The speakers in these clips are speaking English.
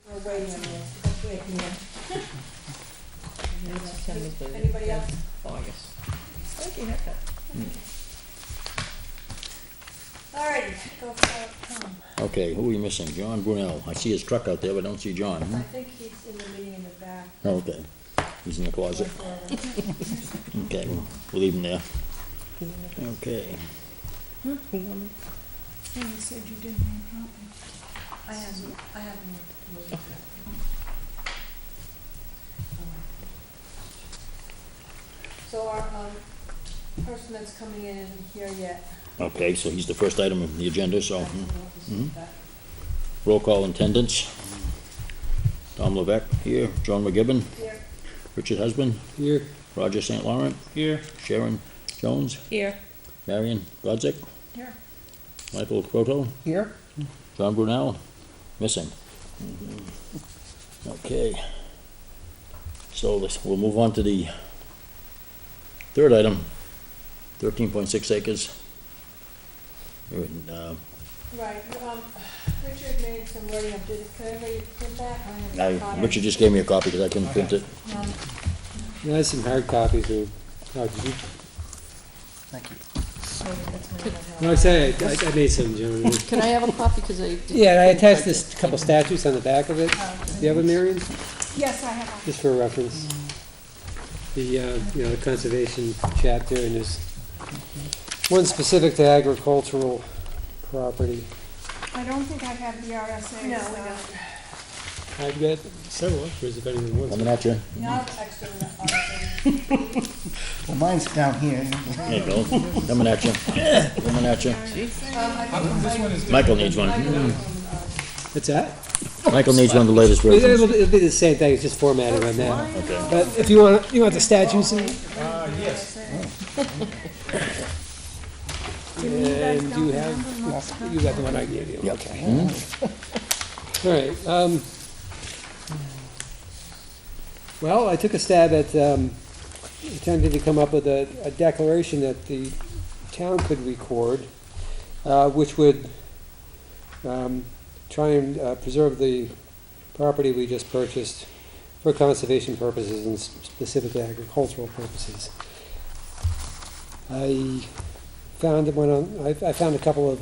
We're waiting on this. Let's wait here. Anybody else? August. Thank you, haircut. All right, go for it, Tom. Okay, who are we missing? John Brunel. I see his truck out there, but I don't see John. I think he's in the meeting in the back. Oh, okay. He's in the closet. Okay, we'll leave him there. Okay. You said you didn't have a copy. I haven't moved. So our person that's coming in isn't here yet. Okay, so he's the first item on the agenda, so. Roll call attendance. Tom Levesque here, John McGibbon, Here. Richard Husband, Here. Roger St. Laurent, Here. Sharon Jones, Here. Marion Godzik, Here. Michael Croto, Here. John Brunel, missing. Okay. So we'll move on to the third item, 13.6 acres. Right, Richard made some wording up, can everybody print that? I haven't caught it. Richard just gave me a copy because I couldn't print it. There's some hard copies of, oh, did you? Thank you. No, I say, I made some, John. Can I have a copy, because I did. Yeah, and I attached this couple statutes on the back of it. Do you have a, Marion? Yes, I have Just for reference. The, the conservation chapter, and there's one specific to agricultural property. I don't think I have the RSA. No, we don't. I've got several extras if anyone wants Coming them. at you. Not extra, honestly. Well, mine's down here. There you go. Coming at you. Coming at you. Michael needs one. What's that? Michael needs one of the latest It'll versions. it'll be the same thing, it's just formatted on that. Okay. But if you want the statutes and, Yes. and you have, you got the one I gave you. Okay. All right, well, I took a stab at, attempting to come up with a declaration that the town could record, which would, try and preserve the property we just purchased for conservation purposes and specifically agricultural purposes. I found I found a couple of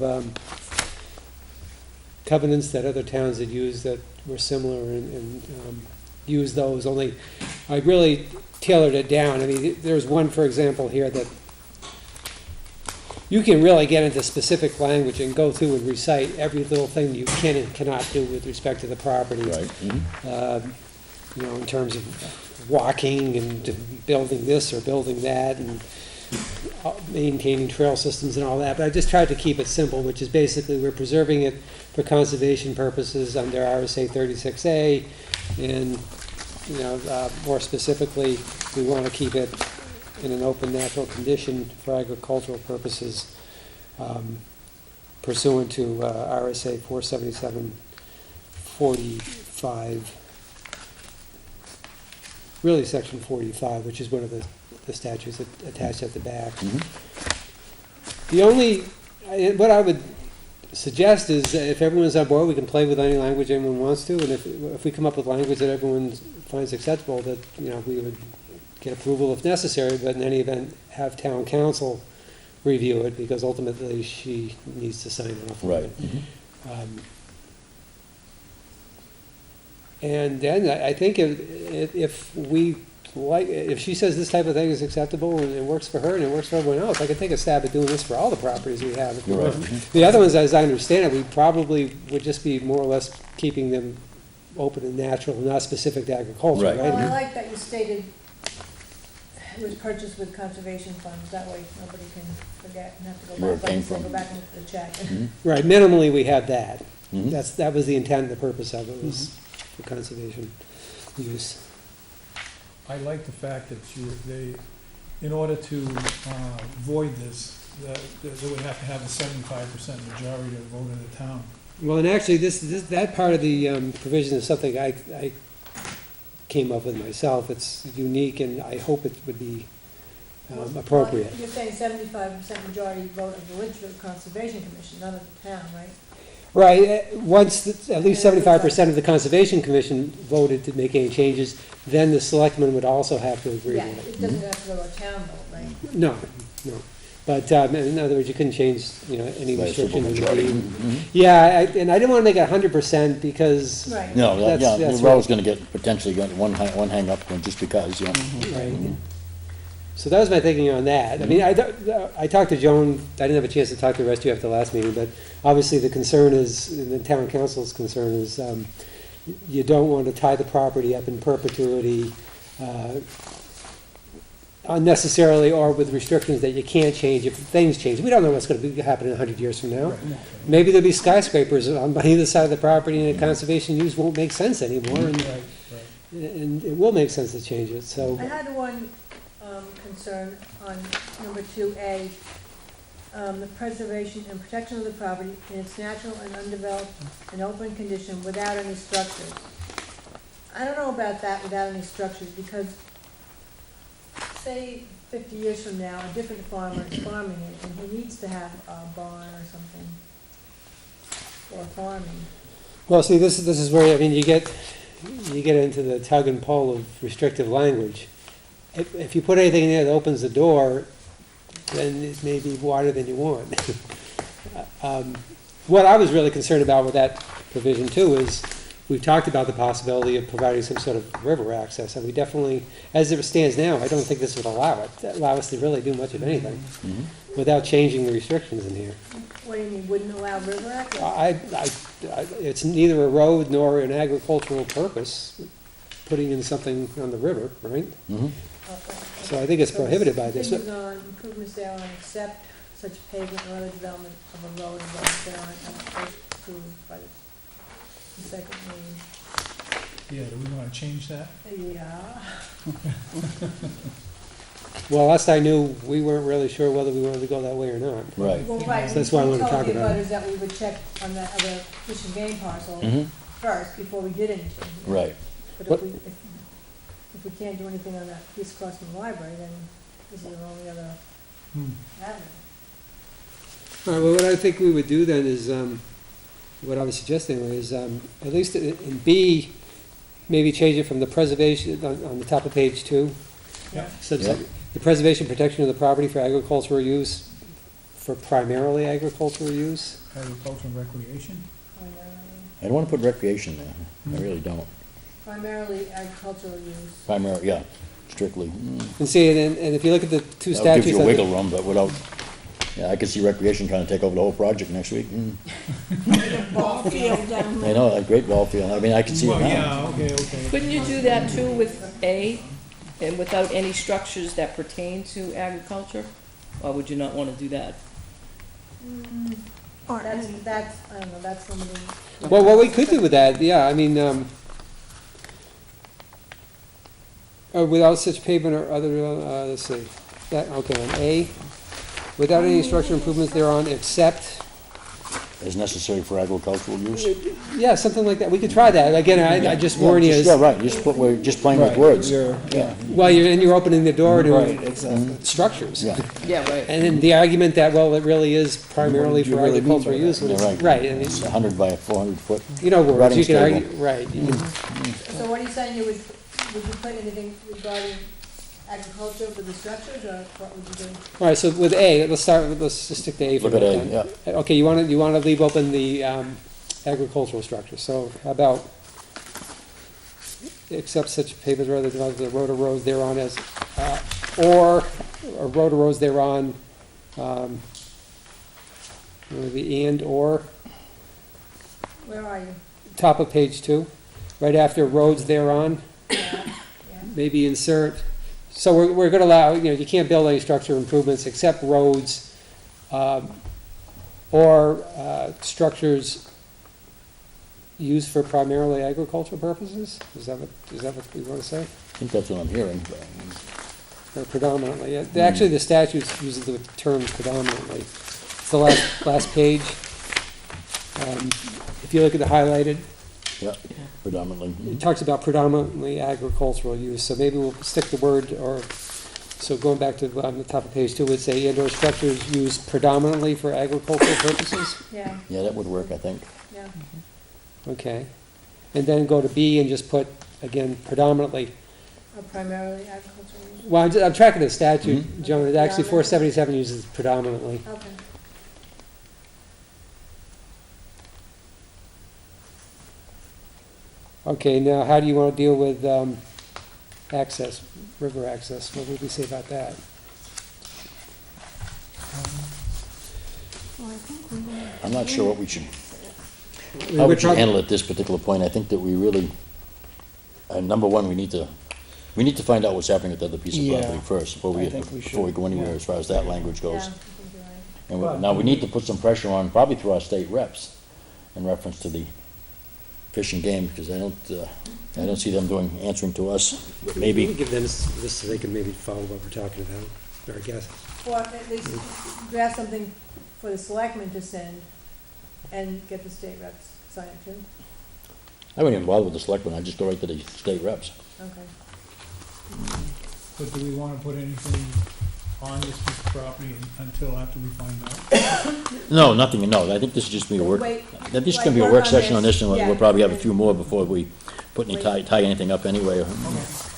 covenants that other towns had used that were similar and used those, only I really tailored it down. I mean, there's one, for example, here that you can really get into specific language and go through and recite every little thing you can and cannot do with respect to the property. Right. In terms of walking and building this or building that and maintaining trail systems and all that. But I just tried to keep it simple, which is basically we're preserving it for conservation purposes under RSA 36A, and more specifically, we want to keep it in an open natural condition for agricultural purposes, pursuant to RSA 477-45, really section 45, which is one of the statutes attached at the back. The only, what I would suggest is that if everyone's on board, we can play with any language anyone wants to, and if we come up with language that everyone finds acceptable, that we would get approval if necessary, but in any event, have town council review it, because ultimately she needs to sign off on Right. it. And then I think if she says this type of thing is acceptable and it works for her and it works for everyone else, I could take a stab at doing this for all the properties we have. You're right. The other ones, as I understand it, we probably would just be more or less keeping them open and natural, not specific to agriculture, Right. right? Well, I like that you stated it was purchased with conservation funds, that way nobody can forget and have to Where go it back, came like, from. go back and look at the check. Right, minimally, we have that. Mhm. That was the intent and the purpose of it, was for conservation use. I like the fact that in order to void this, that they would have to have a 75% majority to vote in the town. Well, and actually, that part of the provision is something I came up with myself. It's unique, and I hope it would be appropriate. You're saying 75% majority vote of the Litchfield Conservation Commission, not of the town, right? Right, once at least 75% of the Conservation Commission voted to make any changes, then the selectmen would also have to agree Yeah, with it. it doesn't have to go to a town vote, right? No, no. But, in other words, you couldn't change, any By a simple restriction in the majority. deed. Mhm. Yeah, and I didn't want to make it 100% because, Right. No, That's- yeah, that's you're always right. gonna get, potentially get one hang up, just because, yeah. right. So that was my thinking on that. I mean, I talked to Joan, I didn't have a chance to talk to the rest of you after the last meeting, but obviously the concern is, and the town council's concern is, you don't want to tie the property up in perpetuity, unnecessarily or with restrictions that you can't change if things change. We don't know what's gonna happen in 100 years from now. Maybe there'll be skyscrapers on either side of the property and the conservation use won't make sense anymore, and it will make sense to change it, so. I had one concern on number 2A, the preservation and protection of the property in its natural and undeveloped and open condition without any structures. I don't know about that without any structures, because say 50 years from now, a different farmer is farming it, and he needs to have a barn or something for farming. Well, see, this is where, I mean, you get into the tug and pull of restrictive language. If you put anything in there that opens the door, then it may be wider than you want. What I was really concerned about with that provision too is, we've talked about the possibility of providing some sort of river access, and we definitely, as it stands now, I don't think this would allow us to really do much of anything Mhm. without changing the restrictions in here. What do you mean, wouldn't allow river access? It's neither a road nor an agricultural purpose, putting in something on the river, right? Mhm. Okay. So I think it's So prohibited by this. Continues on, improvements thereon, except such pavement or other development of a road and roads thereon as first approved by the second reading. Yeah, do we wanna change that? Yeah. Well, last I knew, we weren't really sure whether we wanted to go that way or not. Right. Well, right. So that's why I wanted to talk about it. Is that we would check on that other fish and game parcel Mhm. first before we did anything. Right. But What- if we can't do anything on that piece across from the library, then this is the only other Hmm. avenue. All right, well, what I think we would do then is, what I was suggesting is, at least in B, maybe change it from the preservation, on the top of page 2. Yeah. Yeah. The preservation, protection of the property for agricultural use, for primarily agricultural use. Agriculture and recreation? I don't wanna put recreation there, I really don't. Primarily agricultural use. Primarily, yeah, strictly. And see, and if you look at the two That statutes. gives you a I think- wiggle room, but without, yeah, I could see recreation trying to take over the whole project next week. Ball field down I there. know, a great ball field, I mean, I can see it Well, now. yeah, okay. Couldn't you do that too with A, and without any structures that pertain to agriculture? Or would you not wanna do that? Or That's, any. I don't know, that's limiting. Well, what we could do with that, yeah, I mean, without such pavement or other, let's see, that, okay, on A, without any structural improvements thereon, except, Is necessary for agricultural use. yeah, something like that, we could try that, again, I just warn you, Yeah, right, we're just playing with words. Yeah. well, you're opening the door Right, to exactly. structures. Yeah, Yeah, right. And then the argument that, well, it really is primarily What do you for really mean by agricultural that? use, when yeah, it's, right. right, I mean, It's 100 by 400 foot. you know, words, Writing you can table. argue, right, you can- So what are you saying, would you put anything regarding agriculture for the structures, or what would you do? all right, so with A, let's just stick to A for Look at a A, minute. yeah. Okay, you wanna leave open the, agricultural structure, so how about, except such pavement or other development, the road or roads thereon as, or road or roads thereon, maybe and or, Where are you? top of page 2, right after roads thereon, Yeah. maybe insert, so we're gonna allow, you can't build any structure improvements except roads, or, structures used for primarily agricultural purposes? Is that what we wanna say? I think that's what I'm hearing. Or predominantly, yeah. Actually, the statute uses the term predominantly. It's the last page. If you look at the highlighted, Yeah, predominantly. it talks about predominantly agricultural use, so maybe we'll stick the word, or, so going back to, on the top of page 2, it would say indoor structures used predominantly for agricultural purposes. Yeah, Yeah, that would work, I think. yeah. Okay. And then go to B and just put, again, predominantly. Or primarily agricultural use. Well, I'm tracking the statute, Joan. It actually, Yeah. 477 uses predominantly. Okay. Okay, now how do you want to deal with access, river access? What would we say about that? Well, I think we were. I'm not sure what we should, We how were we should talking- handle it at this particular point. I think that we really, number one, we need to find out what's happening with the other piece of Yeah, property first, before I think we before we should, go anywhere yeah. as far as that language Yeah, I goes. think you're right. And now we need to put some pressure on, probably through our state reps, in reference to the fish and game, because I don't see them answering to us, but We maybe. can give them this so they can maybe follow what we're talking about, or I guess. Or at least draft something for the selectmen to send and get the state reps signed too. I wouldn't even bother with the selectmen, I'd just go right to the state reps. Okay. But do we wanna put anything on this piece of property until after we find out? No, nothing, no, I think this is just gonna be a work, Wait, this is like gonna be a work work on session on this, this, and yeah. we'll probably have a few more before we put any, Wait. tie anything up anyway.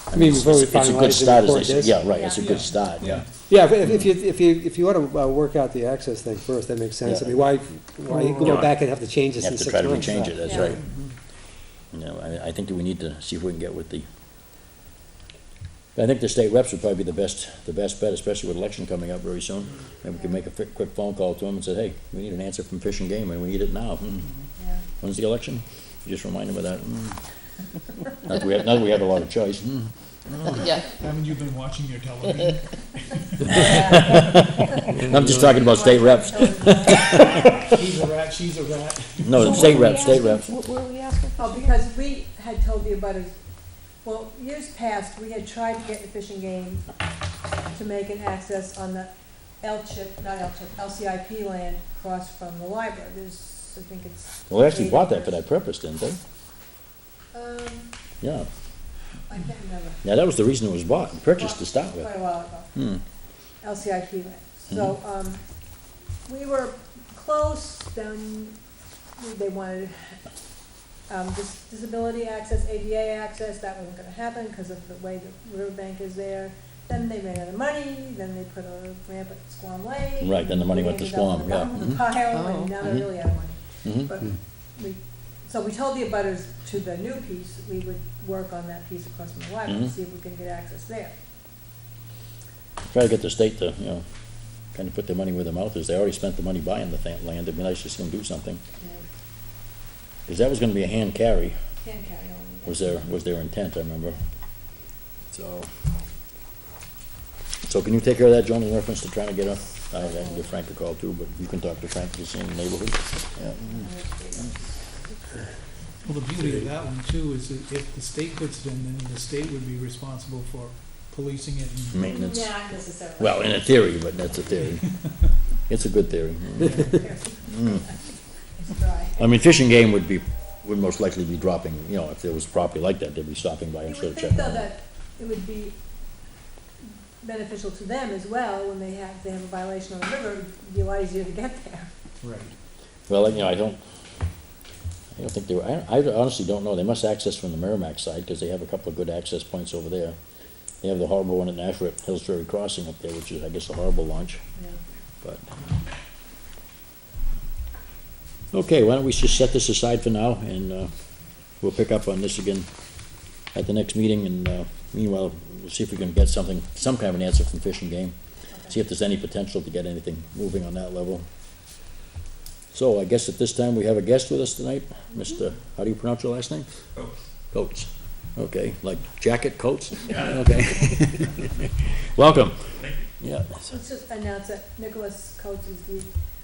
I mean, before we It's a good finalize start, and as they record say, this. yeah, right, it's a Yeah. good start, yeah. Yeah, if you want to work out the access thing first, that makes sense. I Yeah. mean, why go Yeah. back and have to change this Have in to 6 try months? to rechange it, that's Yeah. right. You know, I think that we need to see if we can get with I think the state reps would probably be the best bet, especially with election coming up very soon. And we can make a quick phone call to them and say, hey, we need an answer from Fish and Game, and we need it now. Yeah. When's the election? You just remind them of that. Not that we have a lot of choice. Yeah, Haven't you been watching your television? I'm just talking about state reps. He's a rat, she's a rat. No, So state what are we reps, state asking- reps. What were we asking? Oh, because we had told the abutters, well, years past, we had tried to get the Fish and Game to make an access on the LCIP land across from the library. There's, I think it's. Well, they actually 8 bought that for acres. that purpose, didn't they? Yeah. I can't remember. Yeah, that was the reason it was bought, and purchased to start with. Quite a while ago. Hmm. LCIP land. So, we were close, then they wanted, disability access, ADA access, that wasn't gonna happen because of the way the riverbank is there. Then they ran out of money, then they put a ramp at Squam Lake. Right, then the money went to We ended up Squam, at the yeah. bottom of the pile, and now they're Mhm. really out of money. Mhm. But so we told the abutters to the new piece, we would work on that piece across from the library, Mhm. see if we can get access there. Try to get the state to, kind of put their money where their mouth is. They already spent the money buying the land. It'd be nice to see them do something. Because that was gonna be a hand carry, Can't carry on. was their intent, I remember. So can you take care of that, John, in reference to trying to get I can give Frank a call too, but you can talk to Frank, he's in the neighborhood. Yeah. Well, the beauty of that one too is that if the state puts it in, then the state would be responsible for policing it and. Maintenance. Yeah, not necessarily. Well, in a theory, but that's a theory. It's a good theory. It's dry. I mean, Fish and Game would most likely be dropping, if there was property like that, they'd be stopping by You instead would of think checking. though that it would be beneficial to them as well, when they have a violation on the river, it'd be a lot easier to get there. Right. Well, I don't think I honestly don't know. They must access from the Merrimack side, because they have a couple of good access points over there. They have the horrible one at Nashua, Hills Ferry Crossing up there, which is, I guess, a horrible launch, Yeah. but. Okay, why don't we just set this aside for now, and, we'll pick up on this again at the next meeting, and, meanwhile, we'll see if we can get some kind of an answer from Fish and Game. See if there's any potential to get anything moving on that level. So I guess at this time, we have a guest with us tonight, Mr., how do you pronounce your last name? Coates. Coates, okay, like jacket, coats? Yeah. Okay. Welcome. Thank you. Yeah. Let's just announce that Nicholas Coates is the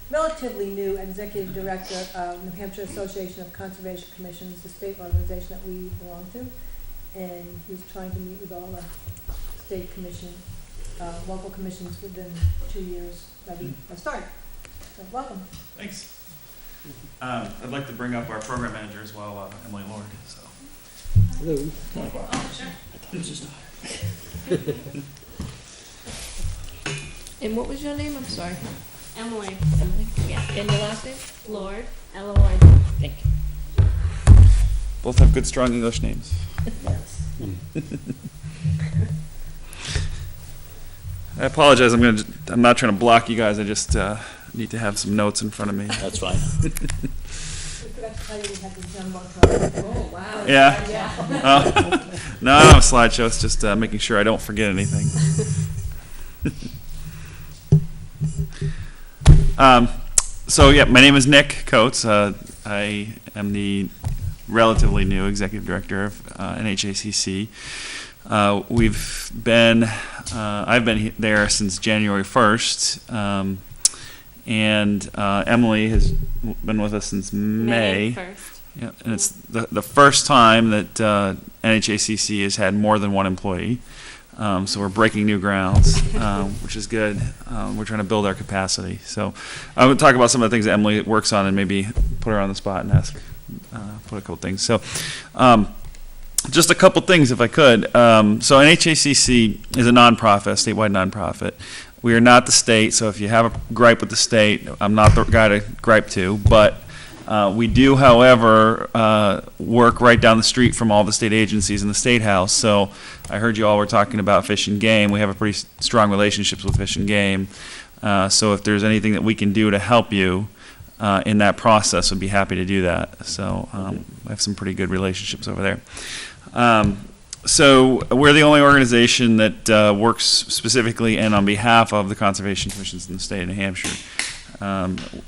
relatively new executive director of New Hampshire Association of Conservation Commissions, the state organization that we belong to. And he's trying to meet with all the state commission, local commissions within 2 years that we have started. So welcome. Thanks. I'd like to bring up our program manager as well, Emily Lord, so. Hello. and what was your name? I'm sorry. Emily, Emily? yeah, And your last name? Lord, L-O-R-D. Thank you. Both have good, strong English names. I apologize. I'm not trying to block you guys. I just need to have some notes in front of me. That's fine. We forgot to tell you we had the jumbo truck. Oh, wow. Yeah. No, I don't have a slideshow. It's just making sure I don't forget anything. So yeah, my name is Nick Coates. I am the relatively new executive director of NHACC. I've been there since January 1st, and Emily has been with us since May. 1st. Yeah, and it's the first time that NHACC has had more than one employee. So we're breaking new grounds, which is good. We're trying to build our capacity. So I'm going to talk about some of the things that Emily works on and maybe put her on the spot and put a couple things. So just a couple things if I could. So NHACC is a nonprofit, a statewide nonprofit. We are not the state, so if you have a gripe with the state, I'm not the guy to gripe to, but we do, however, work right down the street from all the state agencies in the State House. So I heard you all were talking about Fish and Game. We have a pretty strong relationships with Fish and Game. So if there's anything that we can do to help you in that process, we'd be happy to do that. So I have some pretty good relationships over there. So we're the only organization that works specifically and on behalf of the conservation commissions in the state of New Hampshire.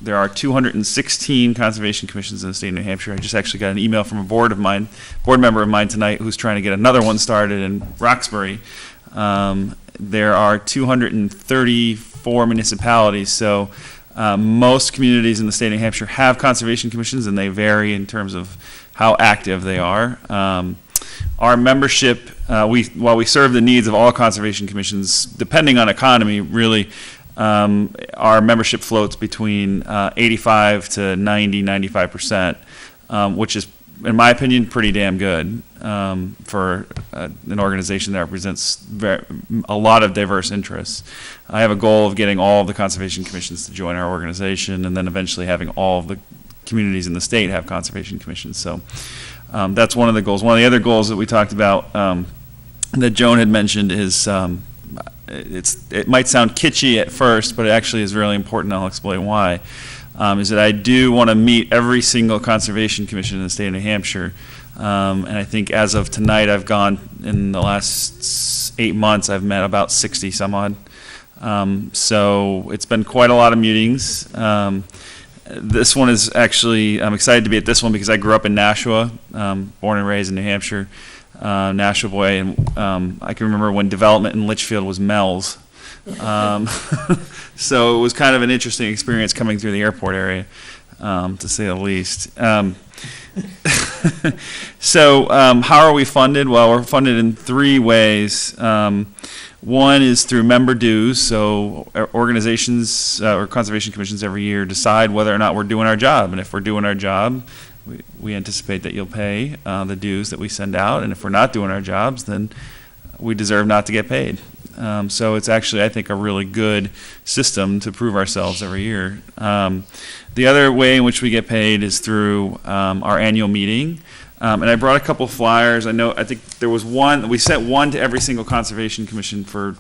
There are 216 conservation commissions in the state of New Hampshire. I just actually got an email from a board member of mine tonight who's trying to get another one started in Roxbury. There are 234 municipalities, so most communities in the state of New Hampshire have conservation commissions, and they vary in terms of how active they are. Our membership, while we serve the needs of all conservation commissions, depending on economy, really, our membership floats between 85 to 95%, which is, in my opinion, pretty damn good for an organization that represents a lot of diverse interests. I have a goal of getting all of the conservation commissions to join our organization, and then eventually having all of the communities in the state have conservation commissions. So that's one of the goals. One of the other goals that we talked about that Joan had mentioned is it might sound kitschy at first, but it actually is really important. I'll explain why. Is that I do want to meet every single conservation commission in the state of New Hampshire, and I think as of tonight, I've gone in the last 8 months. I've met about 60 some odd. So it's been quite a lot of meetings. This one is actually, I'm excited to be at this one because I grew up in Nashua, born and raised in New Hampshire. Nashua boy, and I can remember when development in Litchfield was Mel's. So it was kind of an interesting experience coming through the airport area, to say the least. So how are we funded? Well, we're funded in 3 ways. One is through member dues, so organizations or conservation commissions every year decide whether or not we're doing our job, and if we're doing our job, we anticipate that you'll pay the dues that we send out, and if we're not doing our jobs, then we deserve not to get paid. So it's actually, I think, a really good system to prove ourselves every year. The other way in which we get paid is through our annual meeting. And I brought a couple flyers. I think there was one, we sent one to every single conservation commission to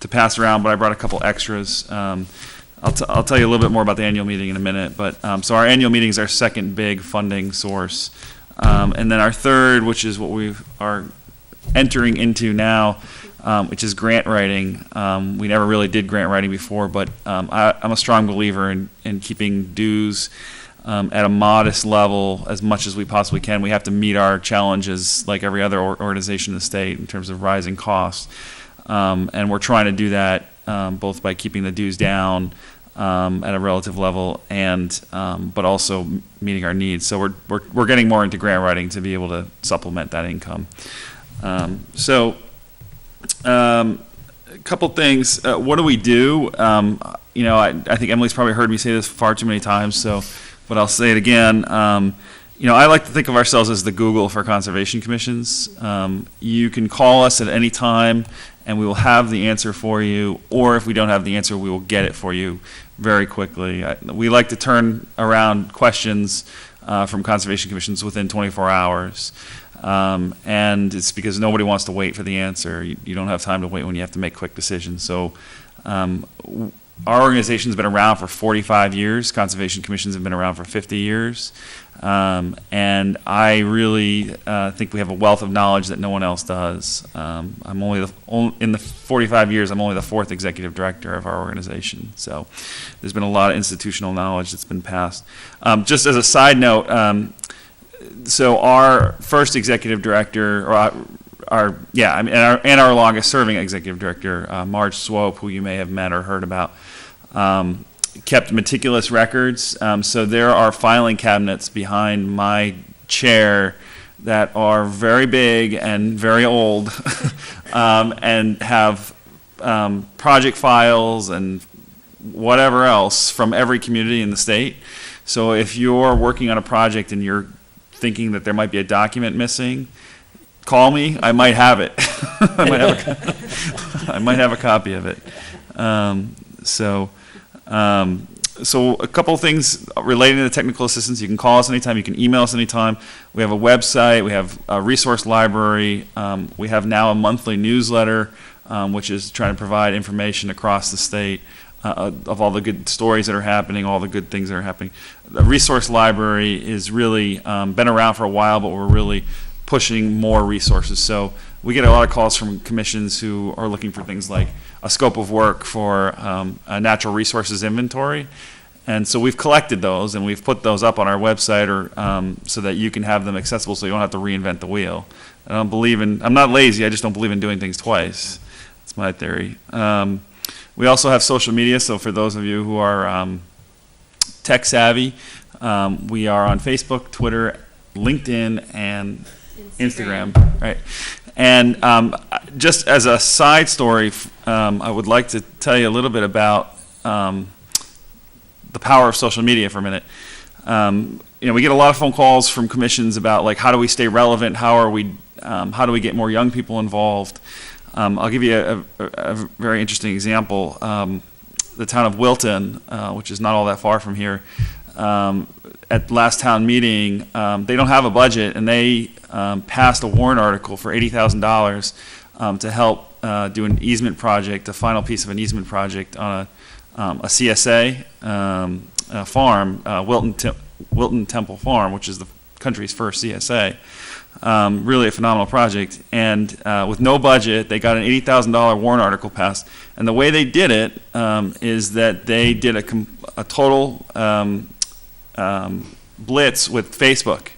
pass around, but I brought a couple extras. I'll tell you a little bit more about the annual meeting in a minute, but so our annual meeting is our second big funding source. And then our third, which is what we are entering into now, which is grant writing. We never really did grant writing before, but I'm a strong believer in keeping dues at a modest level as much as we possibly can. We have to meet our challenges like every other organization in the state in terms of rising costs. And we're trying to do that both by keeping the dues down at a relative level and but also meeting our needs. So we're getting more into grant writing to be able to supplement that income. A couple things. What do we do? I think Emily's probably heard me say this far too many times, but I'll say it again. I like to think of ourselves as the Google for conservation commissions. You can call us at any time, and we will have the answer for you, or if we don't have the answer, we will get it for you very quickly. We like to turn around questions from conservation commissions within 24 hours. And it's because nobody wants to wait for the answer. You don't have time to wait when you have to make quick decisions. So our organization's been around for 45 years. Conservation commissions have been around for 50 years. And I really think we have a wealth of knowledge that no one else does. I'm only in the 45 years, I'm only the 4th executive director of our organization. So there's been a lot of institutional knowledge that's been passed. Just as a side note, so our first executive director, or our longest serving executive director, Marge Swope, who you may have met or heard about, kept meticulous records. So there are filing cabinets behind my chair that are very big and very old, and have project files and whatever else from every community in the state. So if you're working on a project and you're thinking that there might be a document missing, call me. I might have it. I might have a copy of it. So a couple of things relating to the technical assistance. You can call us anytime. You can email us anytime. We have a website. We have a resource library. We have now a monthly newsletter, which is trying to provide information across the state of all the good stories that are happening, all the good things that are happening. The resource library is really been around for a while, but we're really pushing more resources. So we get a lot of calls from commissions who are looking for things like a scope of work for a natural resources inventory. And so we've collected those and we've put those up on our website or so that you can have them accessible so you don't have to reinvent the wheel. I'm not lazy, I just don't believe in doing things twice. That's my theory. We also have social media, so for those of you who are tech savvy, we are on Facebook, Twitter, LinkedIn, and Instagram. Right. And just as a side story, I would like to tell you a little bit about the power of social media for a minute. We get a lot of phone calls from commissions about like how do we stay relevant, how do we get more young people involved. I'll give you a very interesting example. The town of Wilton, which is not all that far from here, at last town meeting, they don't have a budget, and they passed a warrant article for $80,000 to help do an easement project, a final piece of an easement project on a CSA farm, Wilton Temple Farm, which is the country's first CSA. Really a phenomenal project, and with no budget, they got an $80,000 warrant article passed. And the way they did it is that they did a total blitz with Facebook,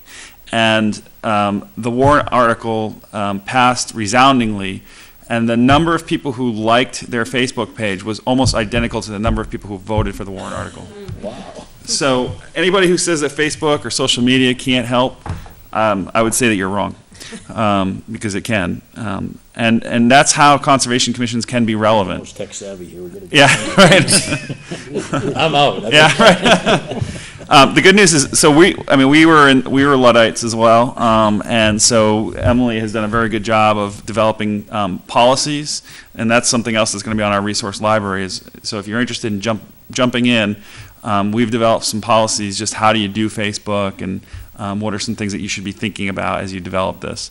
and the warrant article passed resoundingly. And the number of people who liked their Facebook page was almost identical to the number of people who voted for the warrant article. Wow. So anybody who says that Facebook or social media can't help, I would say that you're wrong, because it can. And that's how conservation commissions can be relevant. Most tech savvy here. Yeah, right. I'm out. Yeah, right. The good news is, so we were Luddites as well, and so Emily has done a very good job of developing policies, and that's something else that's going to be on our resource library. So if you're interested in jumping in, we've developed some policies. Just how do you do Facebook, and what are some things that you should be thinking about as you develop this,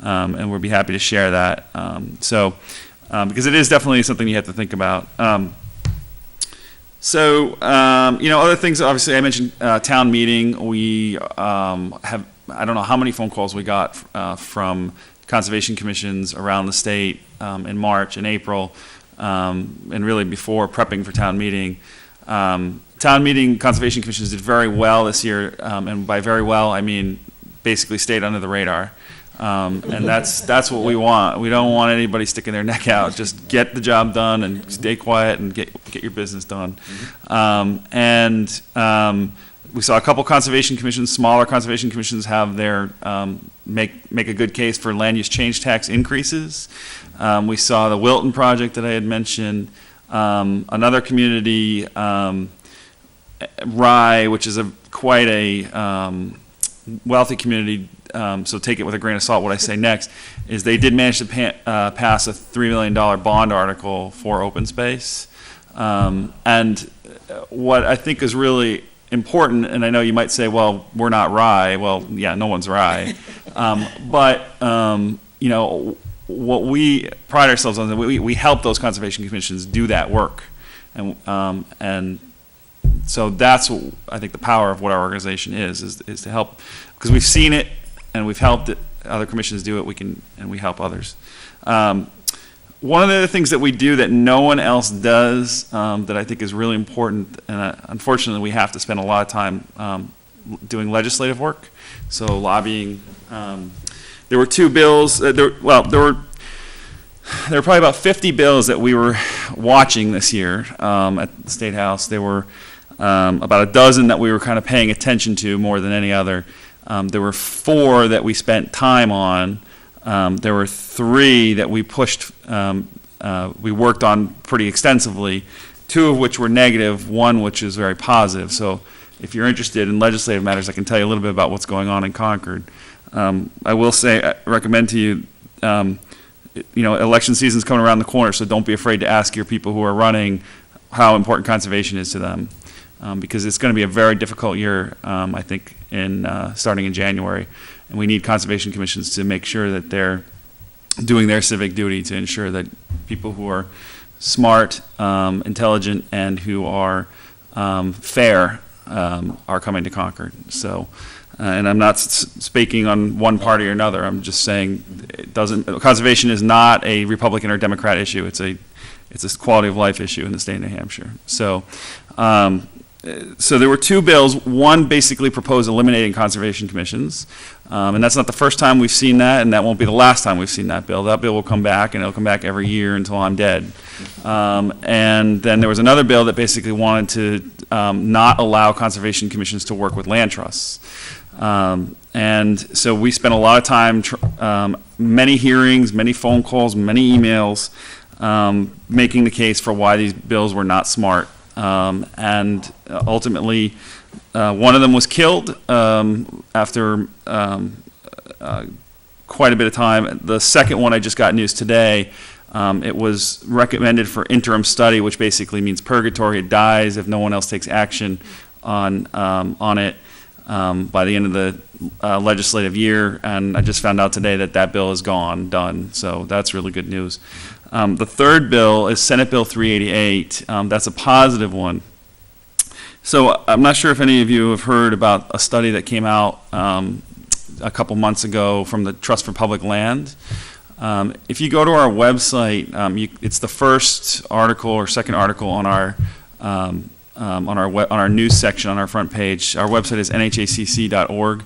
and we'll be happy to share that. Because it is definitely something you have to think about. Other things, obviously I mentioned town meeting. We have, I don't know how many phone calls we got from conservation commissions around the state in March and April, and really before prepping for town meeting. Town meeting conservation commissions did very well this year, and by very well I mean basically stayed under the radar. And that's what we want. We don't want anybody sticking their neck out. Just get the job done and stay quiet and get your business done. We saw a couple conservation commissions, smaller conservation commissions, have their make a good case for land use change tax increases. We saw the Wilton project that I had mentioned. Another community, Rye, which is quite a wealthy community. So take it with a grain of salt. What I say next is they did manage to pass a $3 million bond article for open space. And what I think is really important, and I know you might say, well, we're not Rye. Well, yeah, no one's Rye. You know, what we pride ourselves on, we help those conservation commissions do that work. And so that's what I think the power of what our organization is to help, because we've seen it and we've helped it, other commissions do it, and we help others. One of the things that we do that no one else does, that I think is really important, and unfortunately we have to spend a lot of time doing legislative work, so lobbying. There were 2 bills, there were probably about 50 bills that we were watching this year at the State House. There were about a dozen that we were kind of paying attention to more than any other. There were 4 that we spent time on. There were 3 that we pushed, we worked on pretty extensively, 2 of which were negative, 1 which is very positive. So if you're interested in legislative matters, I can tell you a little bit about what's going on in Concord. I will say, I recommend to you, you know, election season's coming around the corner, so don't be afraid to ask your people who are running how important conservation is to them, because it's going to be a very difficult year, I think, starting in January. And we need conservation commissions to make sure that they're doing their civic duty to ensure that people who are smart, intelligent, and who are fair are coming to Concord. So, and I'm not speaking on one party or another. I'm just saying conservation is not a Republican or Democrat issue. It's a quality of life issue in the state of New Hampshire. So, so there were 2 bills. One basically proposed eliminating conservation commissions, and that's not the first time we've seen that, and that won't be the last time we've seen that bill. That bill will come back, and it'll come back every year until I'm dead. And then there was another bill that basically wanted to not allow conservation commissions to work with land trusts. And so we spent a lot of time, many hearings, many phone calls, many emails, making the case for why these bills were not smart. And ultimately, one of them was killed after quite a bit of time. The second one, I just got news today. It was recommended for interim study, which basically means purgatory. It dies if no one else takes action on it by the end of the legislative year. And I just found out today that that bill is gone, done. So that's really good news. The third bill is Senate Bill 388. That's a positive one. So I'm not sure if any of you have heard about a study that came out a couple months ago from the Trust for Public Land. If you go to our website, it's the first article or second article on our news section on our front page. Our website is nhacc.org.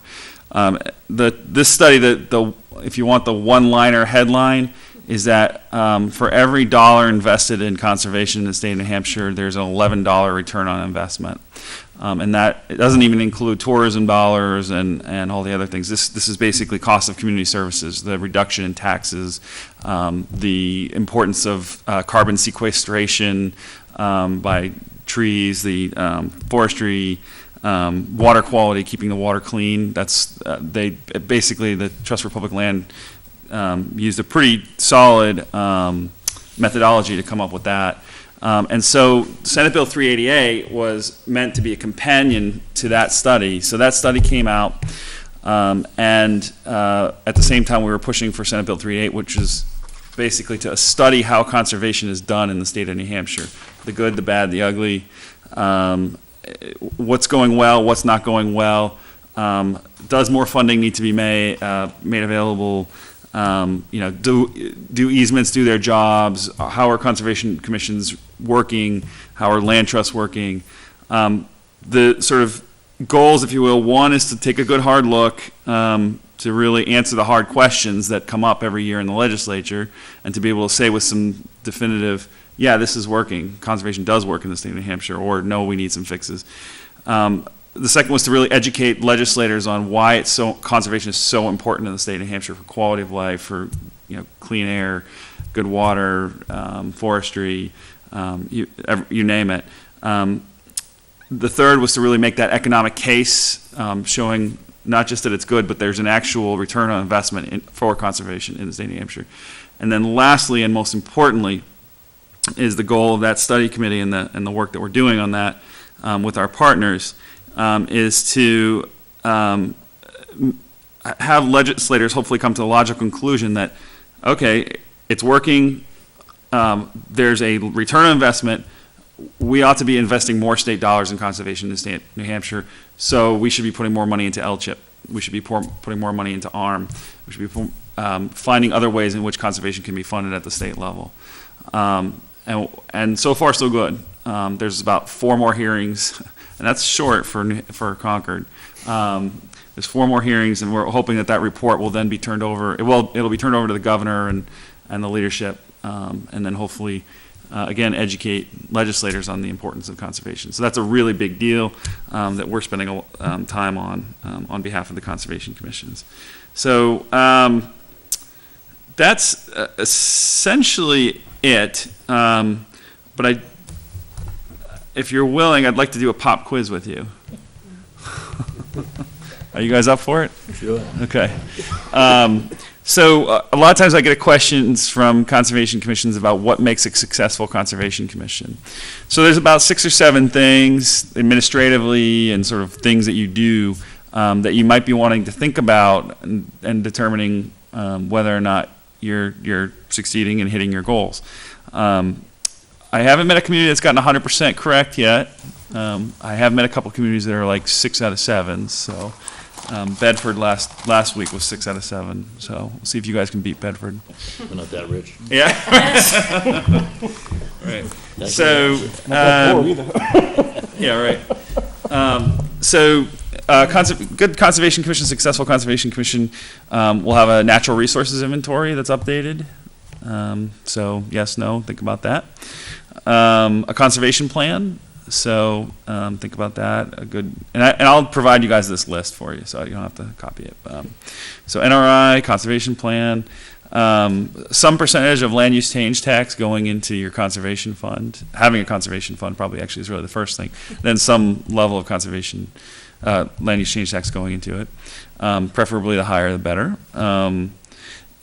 This study, if you want the one-liner headline, is that for every dollar invested in conservation in the state of New Hampshire, there's an $11 return on investment. And that it doesn't even include tourism dollars and all the other things. This is basically cost of community services, the reduction in taxes, the importance of carbon sequestration by trees, the forestry, water quality, keeping the water clean. Basically the Trust for Public Land used a pretty solid methodology to come up with that. And so Senate Bill 388 was meant to be a companion to that study. So that study came out, and at the same time we were pushing for Senate Bill 388, which is basically to study how conservation is done in the state of New Hampshire. The good, the bad, the ugly, what's going well, what's not going well, does more funding need to be made available? Do easements do their jobs? How are conservation commissions working? How are land trusts working? The sort of goals, if you will, one is to take a good hard look to really answer the hard questions that come up every year in the legislature, and to be able to say with some definitive, yeah, this is working. Conservation does work in the state of New Hampshire, or no, we need some fixes. The second was to really educate legislators on why conservation is so important in the state of New Hampshire for quality of life, for clean air, good water, forestry, you name it. The third was to really make that economic case, showing not just that it's good, but there's an actual return on investment for conservation in the state of New Hampshire. And then lastly, and most importantly, is the goal of that study committee and the work that we're doing on that with our partners, is to have legislators hopefully come to the logical conclusion that, okay, it's working, there's a return on investment, we ought to be investing more state dollars in conservation in the state of New Hampshire, so we should be putting more money into LCHIP. We should be putting more money into ARM. We should be finding other ways in which conservation can be funded at the state level. And so far, so good. There's about 4 more hearings, and that's short for Concord. There's 4 more hearings, and we're hoping that report will then be turned over. It'll be turned over to the governor and the leadership, and then hopefully, again, educate legislators on the importance of conservation. So that's a really big deal that we're spending time on behalf of the conservation commissions. So that's essentially it. But if you're willing, I'd like to do a pop quiz with you. Are you guys up for it? Sure. Okay. So a lot of times I get questions from conservation commissions about what makes a successful conservation commission. So there's about 6 or 7 things administratively and sort of things that you do that you might be wanting to think about and determining whether or not you're succeeding and hitting your goals. I haven't met a community that's gotten 100% correct yet. I have met a couple communities that are like 6 out of 7. So Bedford last week was 6 out of 7. So we'll see if you guys can beat Bedford. We're not that rich. Yeah. Right. So. Yeah. Right. So. Good conservation commission, successful conservation commission will have a natural resources inventory that's updated. So yes, no, think about that. A conservation plan. So think about that. And I'll provide you guys this list for you, so you don't have to copy it. So NRI, conservation plan, some percentage of land use change tax going into your conservation fund. Having a conservation fund probably actually is really the first thing. Then some level of conservation land use change tax going into it. Preferably the higher the better.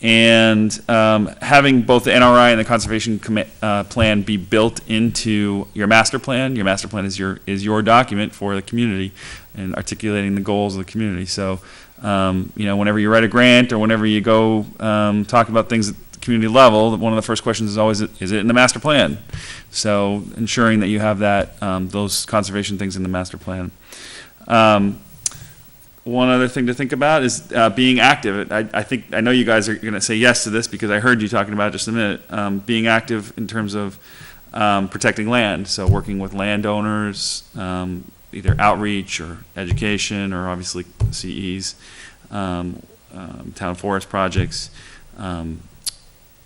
And having both the NRI and the conservation plan be built into your master plan. Your master plan is your document for the community and articulating the goals of the community. So, whenever you write a grant or whenever you go talk about things at the community level, one of the first questions is always, is it in the master plan? So ensuring that you have that, those conservation things in the master plan. One other thing to think about is being active. I know you guys are going to say yes to this because I heard you talking about it just a minute. Being active in terms of protecting land, so working with landowners, either outreach or education, or obviously CEs, town forest projects.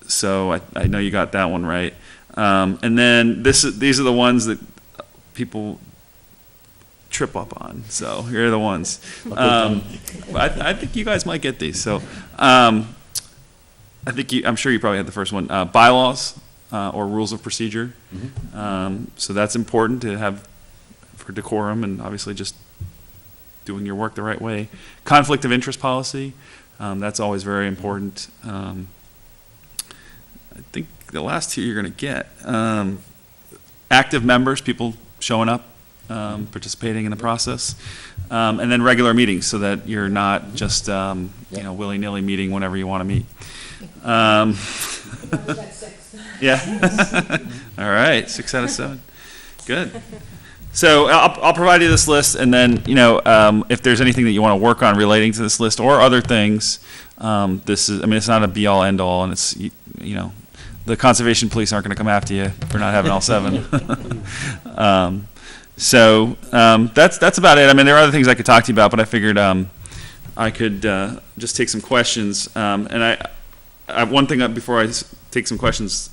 So I know you got that one right. And then these are the ones that people trip up on. So here are the ones. I think you guys might get these. So I'm sure you probably had the first one. Bylaws or rules of procedure. Mm-hmm. So that's important to have for decorum and obviously just doing your work the right way. Conflict of interest policy. That's always very important. I think the last 2 you're going to get. Active members, people showing up, participating in the process, and then regular meetings so that you're not just willy-nilly meeting whenever you want to meet. Yeah. All right, 6 out of 7. Good. So I'll provide you this list, and then if there's anything that you want to work on relating to this list or other things, it's not a be-all end-all, and it's the conservation police aren't going to come after you for not having all 7. So that's about it. I mean, there are other things I could talk to you about, but I figured I could just take some questions. And I one thing before I take some questions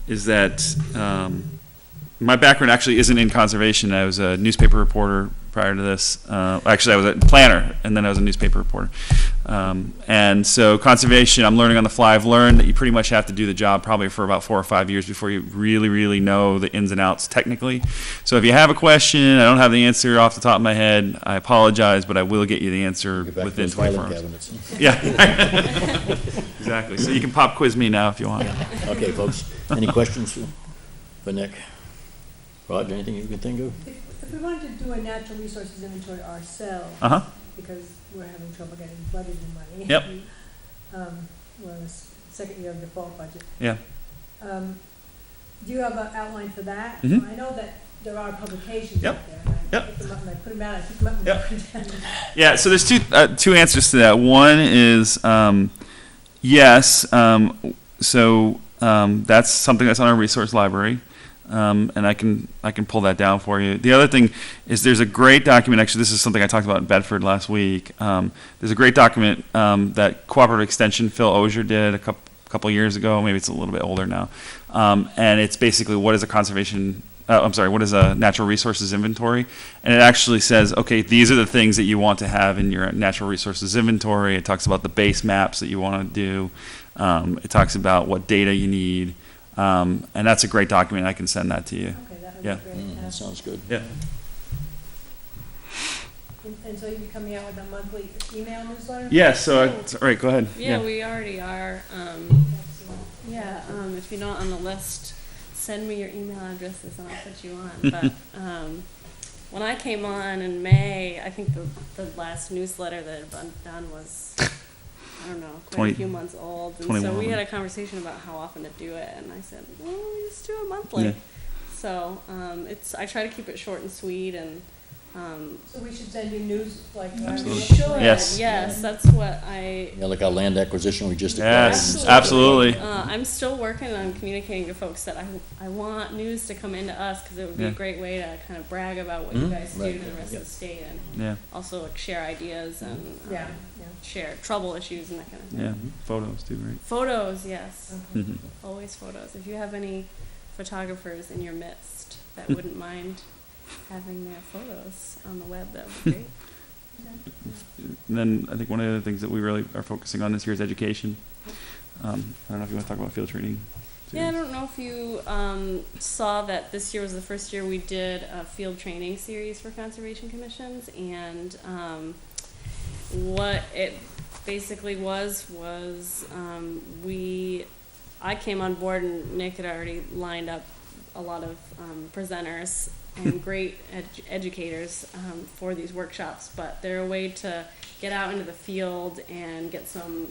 is that my background actually isn't in conservation. I was a newspaper reporter prior to this. Actually, I was a planner, and then I was a newspaper reporter. And so conservation, I'm learning on the fly. I've learned that you pretty much have to do the job probably for about 4 or 5 years before you really, really know the ins and outs technically. So if you have a question, I don't have the answer off the top of my head, I apologize, but I will get you the answer within 24 hours. Cabinets. Yeah, exactly. So you can pop quiz me now if you want. Okay, folks. Any questions for Nick? Roger, anything you can think of? if we wanted to do a natural resources inventory ourselves, Uh-huh. because we're having trouble getting budgeted money. Yep. We're in the second year of default budget. Yeah. Do you have an outline for that? Mhm. I know that there are publications Yep. out there, and I Yep. pick them up and I put them out, I pick them up and Yep. put them down. Yeah, so there's two answers to that. One is yes. That's something that's on our resource library, and I can pull that down for you. The other thing is there's a great document. Actually, this is something I talked about in Bedford last week. There's a great document that Cooperative Extension Phil Osier did a couple years ago. Maybe it's a little bit older now, and it's basically what is a natural resources inventory? And it actually says, okay, these are the things that you want to have in your natural resources inventory. It talks about the base maps that you want to do. It talks about what data you need. And that's a great document. I can send that to you. Okay, that would Yeah. be great. That sounds good. Yeah. And so you'll be coming out with a monthly email newsletter? Yeah, so, all right, go ahead. Yeah, we already are. Excellent. Yeah, if you're not on the list, send me your email addresses and I'll put you on. But when I came on in May, I think the last newsletter that had been done was, I don't know, quite 20 a few months old. And so 21. we had a conversation about how often to do it, and I said, well, let's do it monthly. Yeah. So I try to keep it short and sweet, and So we should send you news, like. Absolutely. should. Yes. Yes, that's what I. Yeah, like our land acquisition we just acquired. Yes, absolutely. I'm still working on communicating to folks that I want news to come into us, because it would be Yeah. a great way to kind of brag about what you Mhm. guys do Right. to the rest of the state, and Yeah, also like share ideas and Yeah, share trouble issues and that kind of thing. yeah. Photos too, right? Photos, yes, yeah. Mhm. always photos. If you have any photographers in your midst that wouldn't mind having their photos on the web, that would be great. And then I think one of the other things that we really are focusing on this year is education. I don't know if you want to talk about field training. Yeah, I don't know if you saw that this year was the first year we did a field training series for conservation commissions, and what it basically was I came on board and Nick had already lined up a lot of presenters and great educators for these workshops, but they're a way to get out into the field and get some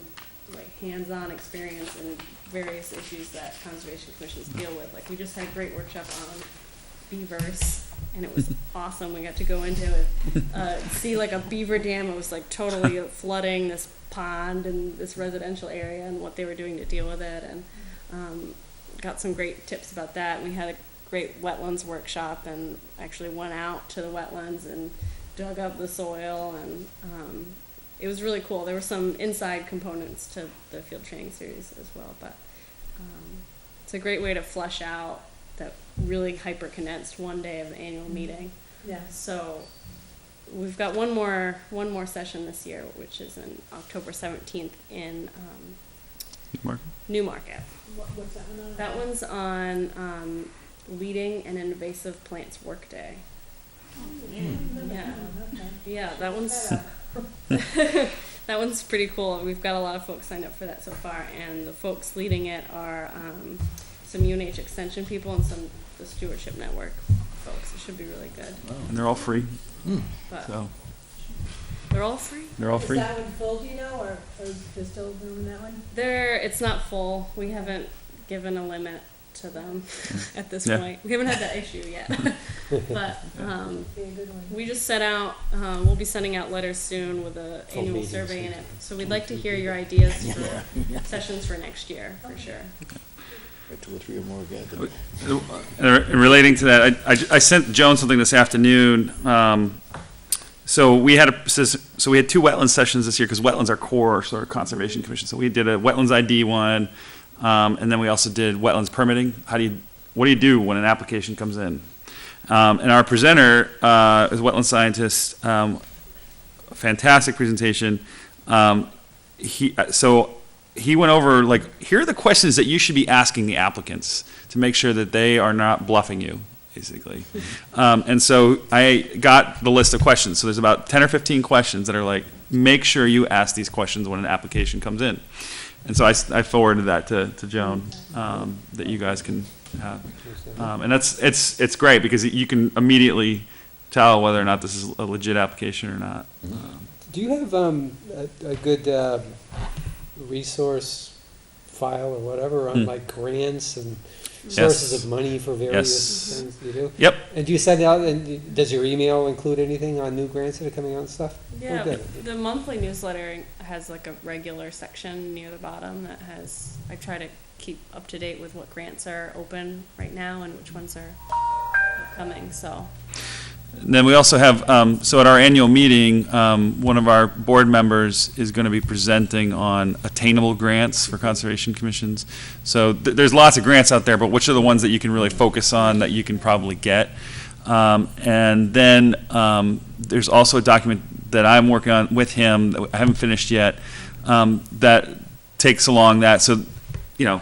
like hands-on experience in various issues that conservation commissions deal with. Like we just had a great workshop on beavers, and it was awesome. We got to go into it, see like a beaver dam. It was like totally flooding this pond in this residential area, and what they were doing to deal with it, and got some great tips about that. We had a great wetlands workshop, and actually went out to the wetlands and dug up the soil, and it was really cool. There were some inside components to the field training series as well, but it's a great way to flesh out that really hyper condensed one day of the annual meeting. Yeah. So we've got one more session this year, which is in October 17th in Mark? Newmarket. What's that one on? That one's on leading an invasive plants workday. Yeah. Yeah, that one's that one's pretty cool. We've got a lot of folks signed up for that so far, and the folks leading it are some UNH extension people and some the Stewardship Network folks. It should be really good. And they're all free. But So they're all free. they're all Is free. that one full, do you know, or is there still room in that one? It's not full. We haven't given a limit to them at this Yeah. point. We haven't had that issue yet. But Be a good one. we just sent out, we'll be sending out letters soon with a Full annual meetings. survey in it. So we'd like to hear your ideas for sessions for next year, for sure. Two or three or more gathered. Relating to that, I sent Joan something this afternoon. So we had two wetland sessions this year because wetlands are core sort of conservation commission. So we did a wetlands ID one, and then we also did wetlands permitting. What do you do when an application comes in? And our presenter is a wetland scientist. Fantastic presentation. He went over, like, here are the questions that you should be asking the applicants to make sure that they are not bluffing you, basically. And so I got the list of questions. So there's about 10 or 15 questions that are like, make sure you ask these questions when an application comes in. And so I forwarded that to Joan, that you guys can have. And it's great because you can immediately tell whether or not this is a legit application or not. Do you have a good resource file or whatever on like grants and sources Yes. of money for various Yes. things you do? Yep. And do you send out, and does your email include anything on new grants that are coming out and stuff? Yeah, good. the monthly newsletter has like a regular section near the bottom that has, I try to keep up to date with what grants are open right now and which ones are coming, so. And then we also have, so at our annual meeting, one of our board members is going to be presenting on attainable grants for conservation commissions. So there's lots of grants out there, but which are the ones that you can really focus on that you can probably get? And then there's also a document that I'm working on with him that I haven't finished yet, that takes along that. So, you know,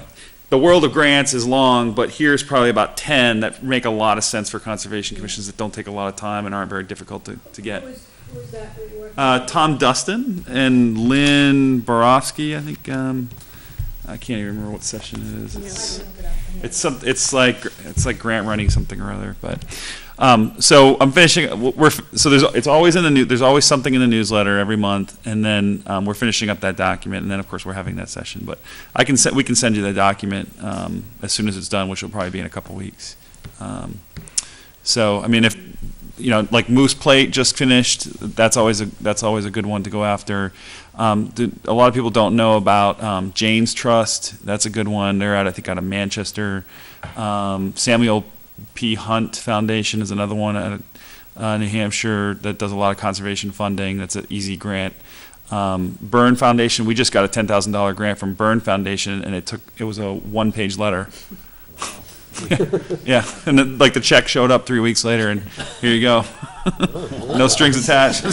the world of grants is long, but here's probably about 10 that make a lot of sense for conservation commissions that don't take a lot of time and aren't very difficult to get. Who was that that you worked with? Tom Dustin and Lynn Borofsky, I think. I can't even remember what session it is. I can look it up. It's like grant running something or other. But so I'm finishing. It's always in the news. There's always something in the newsletter every month, and then we're finishing up that document, and then of course we're having that session. But we can send you the document as soon as it's done, which will probably be in a couple weeks. So I mean, if you know, like Moose Plate just finished, that's always a good one to go after. A lot of people don't know about Jane's Trust. That's a good one. They're I think out of Manchester. Samuel P. Hunt Foundation is another one out of New Hampshire that does a lot of conservation funding. That's an easy grant. Byrne Foundation, we just got a $10,000 grant from Byrne Foundation, and it was a one-page letter. Yeah, and then, like the check showed up 3 weeks later, and here you go. No strings attached.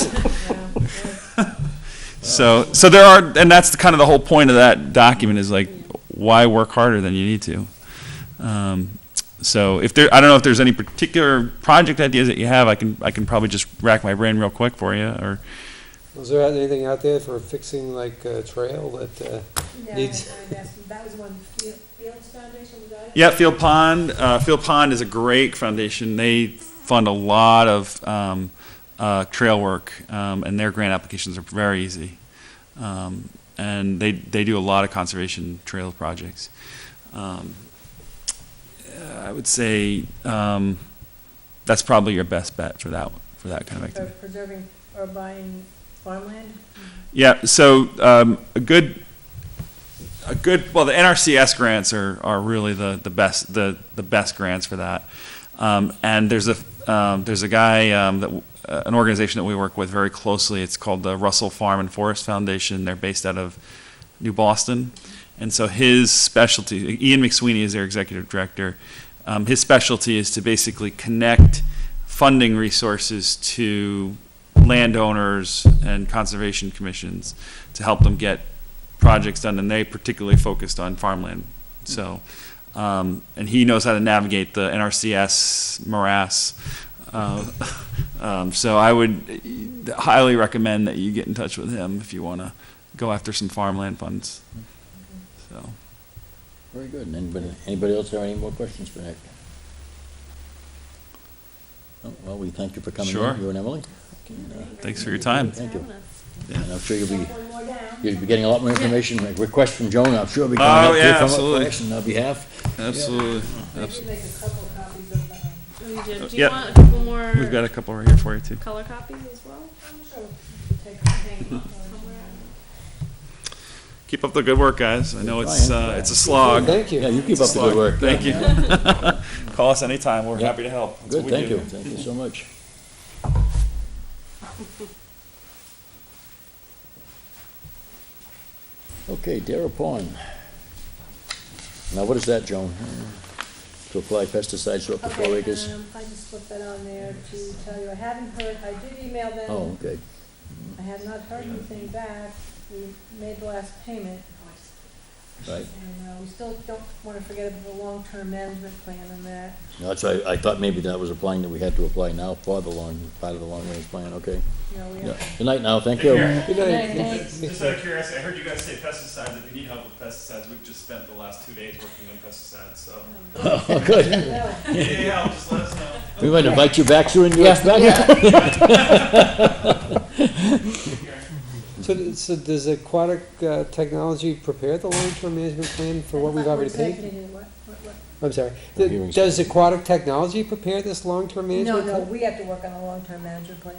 So there are, and that's kind of the whole point of that document is like, why work harder than you need to? So I don't know if there's any particular project ideas that you have. I can probably just rack my brain real quick for you. Or Was there anything out there for fixing like a trail that Yeah, needs? that was one, Fields Foundation, was that it? yeah, Field Pond. Field Pond is a great foundation. They fund a lot of trail work, and their grant applications are very easy. And they do a lot of conservation trail projects. I would say that's probably your best bet for that kind of activity. For preserving or buying farmland? Yeah. So a good. Well, the NRCS grants are really the best grants for that. And there's a guy an organization that we work with very closely. It's called the Russell Farm and Forest Foundation. They're based out of New Boston. And so his specialty, Ian McSweeney is their executive director. His specialty is to basically connect funding resources to landowners and conservation commissions to help them get projects done, and they particularly focused on farmland. So, and he knows how to navigate the NRCS morass. So I would highly recommend that you get in touch with him if you want to go after some farmland funds. So. Very good. And anybody else have any more questions for Nick? Oh, well, we thank you for coming Sure. in, you and Emily. Thanks for your time. Thank you. Having us. And I'm sure One more down. you'll be getting a lot more information, like requests from Joan, I'm sure will be coming up yeah, here from absolutely. us on our behalf. Absolutely. I did make a couple copies of that. Do you Yep. want a couple more We've got a couple right here for you too. color copies as well? I'm sure we'll hang them up Somewhere. Keep up the good work, guys. I know it's a slog. Thank you. Yeah, you keep up the good work. Thank you. Call us anytime. We're Yeah. happy to help. That's Good, what we thank do. you. Thank you so much. Okay, Darrell Pond. Now, what is that, Joan? To apply pesticides to up to 4 Okay, acres? I just put that on there to tell you, I haven't heard, I did email them. Oh, okay. I have not heard anything back. We made the last payment. Right. And, we still don't wanna forget about the long-term management plan and that. No, that's why I thought maybe that was applying, that we had to apply now for the part of the long-range plan, okay. You know, we Yeah. have, Good night now, thank you. Good night. Just out of curiosity, I heard you guys say pesticides. If you need help with pesticides, we've just spent the last 2 days working on pesticides, so. Oh, good. no, Yeah, just let us know. We might invite you back soon, you back? So does Aquatic Technology prepare the long-term management plan for what we've already paid? what? I'm sorry. I'm hearing Does Aquatic Technology prepare this long-term No, management no, plan? we have to work on a long-term management plan.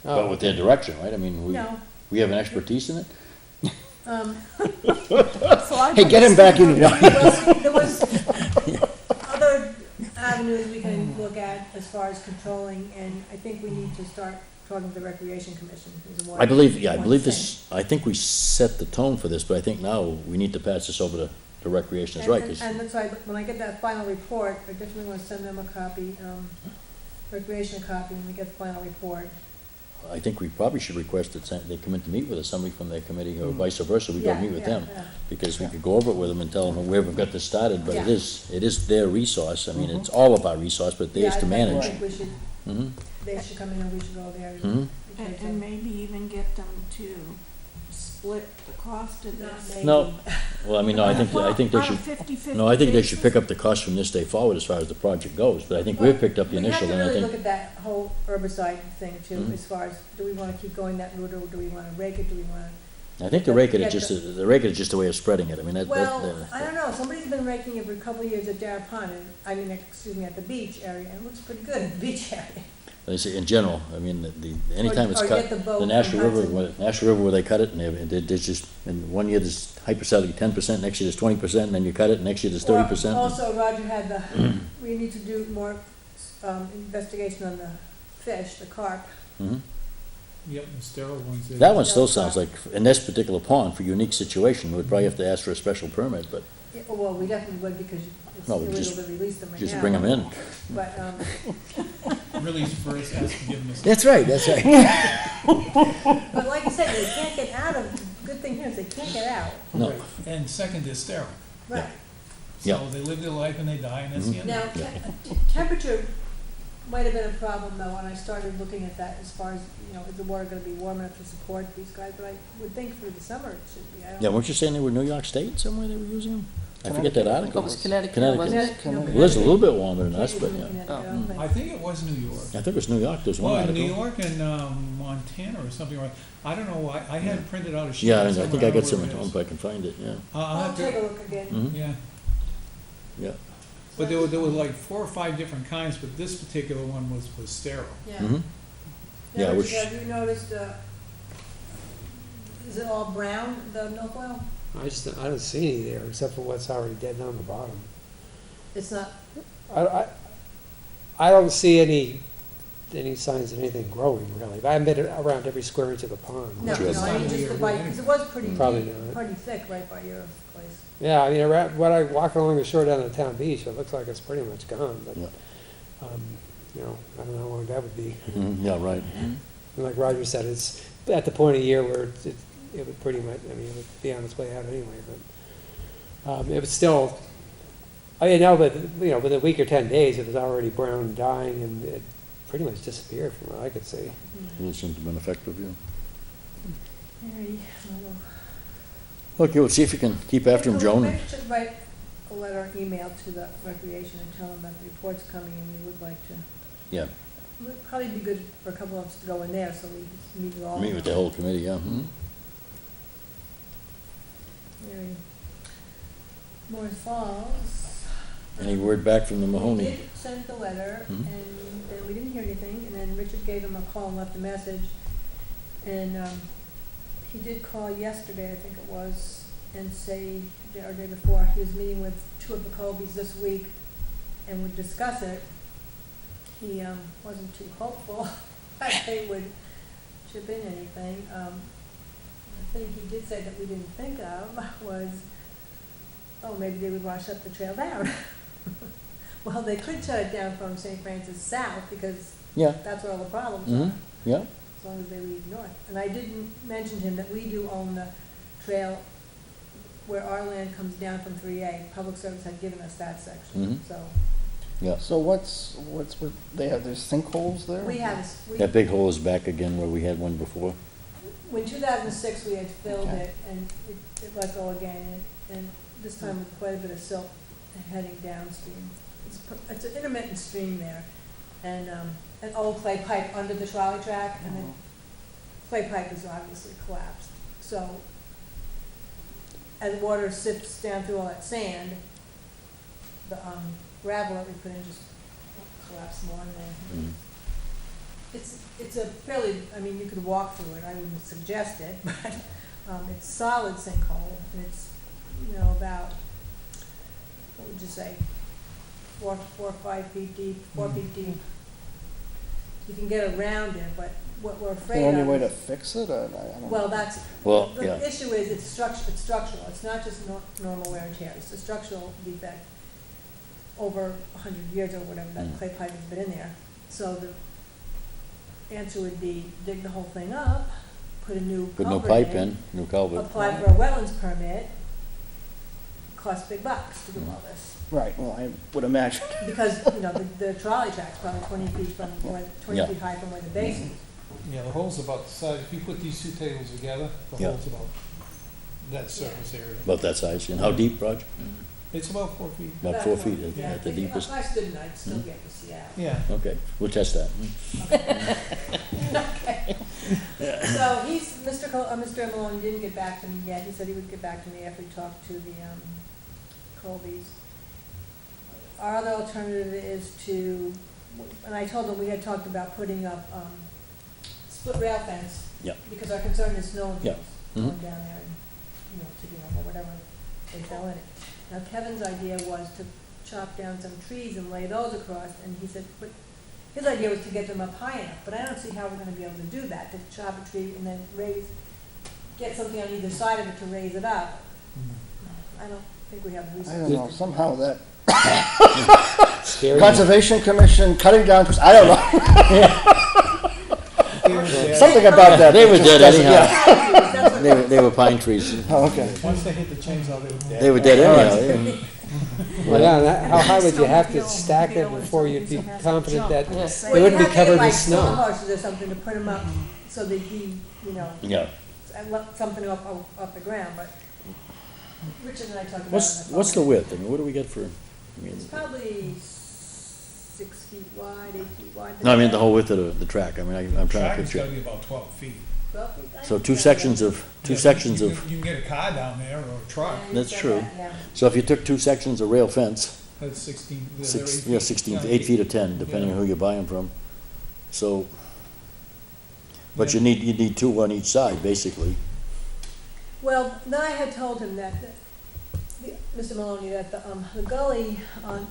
But Oh, with their direction, right? I mean, No, we have an expertise in it? Hey, get him back in. well, there was other avenues we can look at as far as controlling, and I think we need to start talking to the Recreation Commission. is what I believe one thing. this, I think we set the tone for this, but I think now we need to pass this over to Recreation, is right, 'cause- And that's why, when I get that final report, I definitely wanna send them a copy, Recreation a copy, when we get the final report. I think we probably should request that they come in to meet with us, somebody from their committee, or vice versa, we go Yeah, meet with yeah, them. yeah. Because we could go over it with them and tell them where we've got this started, but Yeah. it is their resource, I mean, it's all of our resource, but theirs to Yeah, manage. I think we should, Mhm, they should come in and we should go there. mhm. because, And maybe even get them to split the cost of this. No, well, I mean, no, I think they On a should, 50-50 no, I think they should basis. pick up the cost from this day forward as far as the project goes, but I think we've picked up the initial, and I We have to really think, look at that whole herbicide thing too, Mhm. as far as, do we wanna keep going that route, or do we wanna rake it, do we wanna? I think the rake it is just, the rake it is just a way of spreading it, I mean, Well, I don't know, somebody's been raking it for a couple of years at Dara Pond, and, at the beach area, and it looks pretty good at the beach area. They say in general, I mean, anytime it's Or cut, get the boat the from National River, Hudson. where they cut it, and there's just, in one year there's hypersalicate 10%, next year there's 20%, and then you cut it, and next year there's 30%. Also, Roger had we need to do more, investigation on the fish, the carp. Mhm. Yep, the sterile ones. That one still sounds like, in this particular pond, for unique situation, we'd probably have to ask for a special permit, but Yeah, well, we definitely would, because it's No, we illegal just- to release them right now. just bring them in. But, Release first, ask forgiveness. That's right, that's right. but like I said, they can't get out of, good thing here is they can't get out. No. Right. And second, they're sterile. Right. Yeah. So they live their life and they die, and that's the end Now, of it. temperature might have been a problem though, when I started looking at that, as far as, is the water gonna be warm enough to support these guys, but I would think for the summer it should be, I don't. Yeah, weren't you saying they were New York State somewhere they were using them? I forget that Oh, article. it was Connecticut, Connecticut. wasn't it? Connecticut. Well, it's a little bit warmer than us, but yeah. I think it was New York. I think it was New York, there was one Well, in article. New York and Montana or something like, I don't know why, I had printed out a sheet. Yeah, I somewhere, think I got don't some know at where it home, is. if I can find it, yeah. I'll I'll have take a to, look again. Mhm. yeah. Yeah. But there were like 4 or 5 different kinds, but this particular one was sterile. Yeah. Mhm. Yeah, Now, which- have you noticed, is it all brown, the milk oil? I don't see any there, except for what's already dead down the bottom. It's not, I don't see any signs of anything growing, really. I haven't been around every square inch of the pond. no, Sure. no, I mean, just the bite, because it was pretty Probably deep, not. pretty thick right by your place. Yeah, I mean, when I walk along the shore down the town beach, it looks like it's pretty much gone, but, Yeah. I don't know how long that would be. Mhm, yeah, right. And like Roger said, it's at the point of year where it would pretty much, I mean, it would be on its way out anyway, but, it was still, but, within a week or 10 days, it was already brown, dying, and it pretty much disappeared from what I could see. It seems to have been effective, yeah. Alrighty, well, Okay, we'll see if we can keep after him, Joan. Maybe we should write a letter or email to the Recreation and tell them that the report's coming and we would like to. Yeah, It would probably be good for a couple of us to go in there, so we can meet with all of them. meet with the whole committee, yeah. Mhm. Alrighty. Morris Falls. Any word back from the We Mahoney? did send the letter, Mhm. and then we didn't hear anything, and then Richard gave him a call and left a message. And, he did call yesterday, I think it was, and say, or day before, he was meeting with 2 of the Colbys this week and would discuss it. He, wasn't too hopeful that they would chip in anything. The thing he did say that we didn't think of was, maybe they would want to shut the trail down. Well, they could shut it down from St. Francis south, because Yeah, that's where all the problems mhm, are, yeah, as long as they leave north. And I didn't mention to him that we do own the trail where our land comes down from 3A, Public Service had given us that section, Mhm. so. Yeah, So what's with, there's sinkholes there? We had, that big hole is back again where we had one before. when 2006, we had filled Okay. it, and it let go again, and this time with quite a bit of silt heading downstream. It's an intermittent stream there, and an old clay pipe under the trolley track, and the clay pipe is obviously collapsed. So as water sifts down through all that sand, the gravel that we put in just collapsed more and more. Mhm. It's a fairly, I mean, you could walk through it, I wouldn't suggest it, but it's solid sinkhole, and it's, you know, about, what would you say, 4 or 5 feet deep, 4 feet deep. You can get around it, but what we're Is afraid there of. any way to fix it? I don't Well, know. that's, Well, the yeah, issue is it's structural, it's not just normal wear and tear, it's a structural defect over 100 years or whatever, that Mm. clay pipe has been in there. So the answer would be dig the whole thing up, put a new put no culvert pipe in, new culvert. apply for a wetlands permit, cost big bucks to do all this. Right, well, I would imagine. Because, you know, the trolley track's probably 20 feet from, where 20 Yeah. feet high from where the base is. Yeah, the hole's about the size, if you put these two tables together, the Yeah. hole's about that surface area. About that size. And how deep, Roger? It's about 4 feet. About 4 feet Yeah, at the deepest. If I stood in, I'd still get to see out. Yeah. Okay, we'll test that. Okay. So Mr. Maloney didn't get back to me yet. He said he would get back to me after he talked to the Colbys. Our other alternative is to, and I told them we had talked about putting up split rail fence. Yeah. Because our concern is snowmobiles Yeah. going Mhm. down there and, you know, to, or whatever they fell in it. Now Kevin's idea was to chop down some trees and lay those across, and he said, but his idea was to get them up high enough, but I don't see how we're gonna be able to do that, to chop a tree and then get something on either side of it to raise it up. I don't think we have the I resources. don't know, somehow that Scary. Conservation Commission cutting down, I don't know, something about that. They were just dead doesn't- anyhow. yeah. That's what- They were pine trees. Oh, okay. Once they hit the chainsaw, they were dead. They were dead anyhow. Yeah. Well, yeah, how high would you have to stack it before you'd be confident that Well, it wouldn't be you have to get, covered like, with snow? stone horses or something to put them up so that he, you know, Yeah. something up the ground, but Richard and I talked about it on What's the phone. width? I mean, what do we get for, I mean, It's probably 6 feet wide, 8 feet wide. no, I mean the whole width of the track. I mean, I'm trying to Track has picture. gotta be about 12 feet. 12 feet, I So think two that's sections right. of, You can get a car down there or a truck, Yeah, you That's said true. that, yeah. so if you took two sections of rail fence, that's 16, they're 6, 8 yeah, feet. 16, Yeah. 8 feet or 10, depending on Yeah. who you buy them from. So, but Yeah. you need two on each side, basically. Well, then I had told him that, Mr. Maloney, that the gully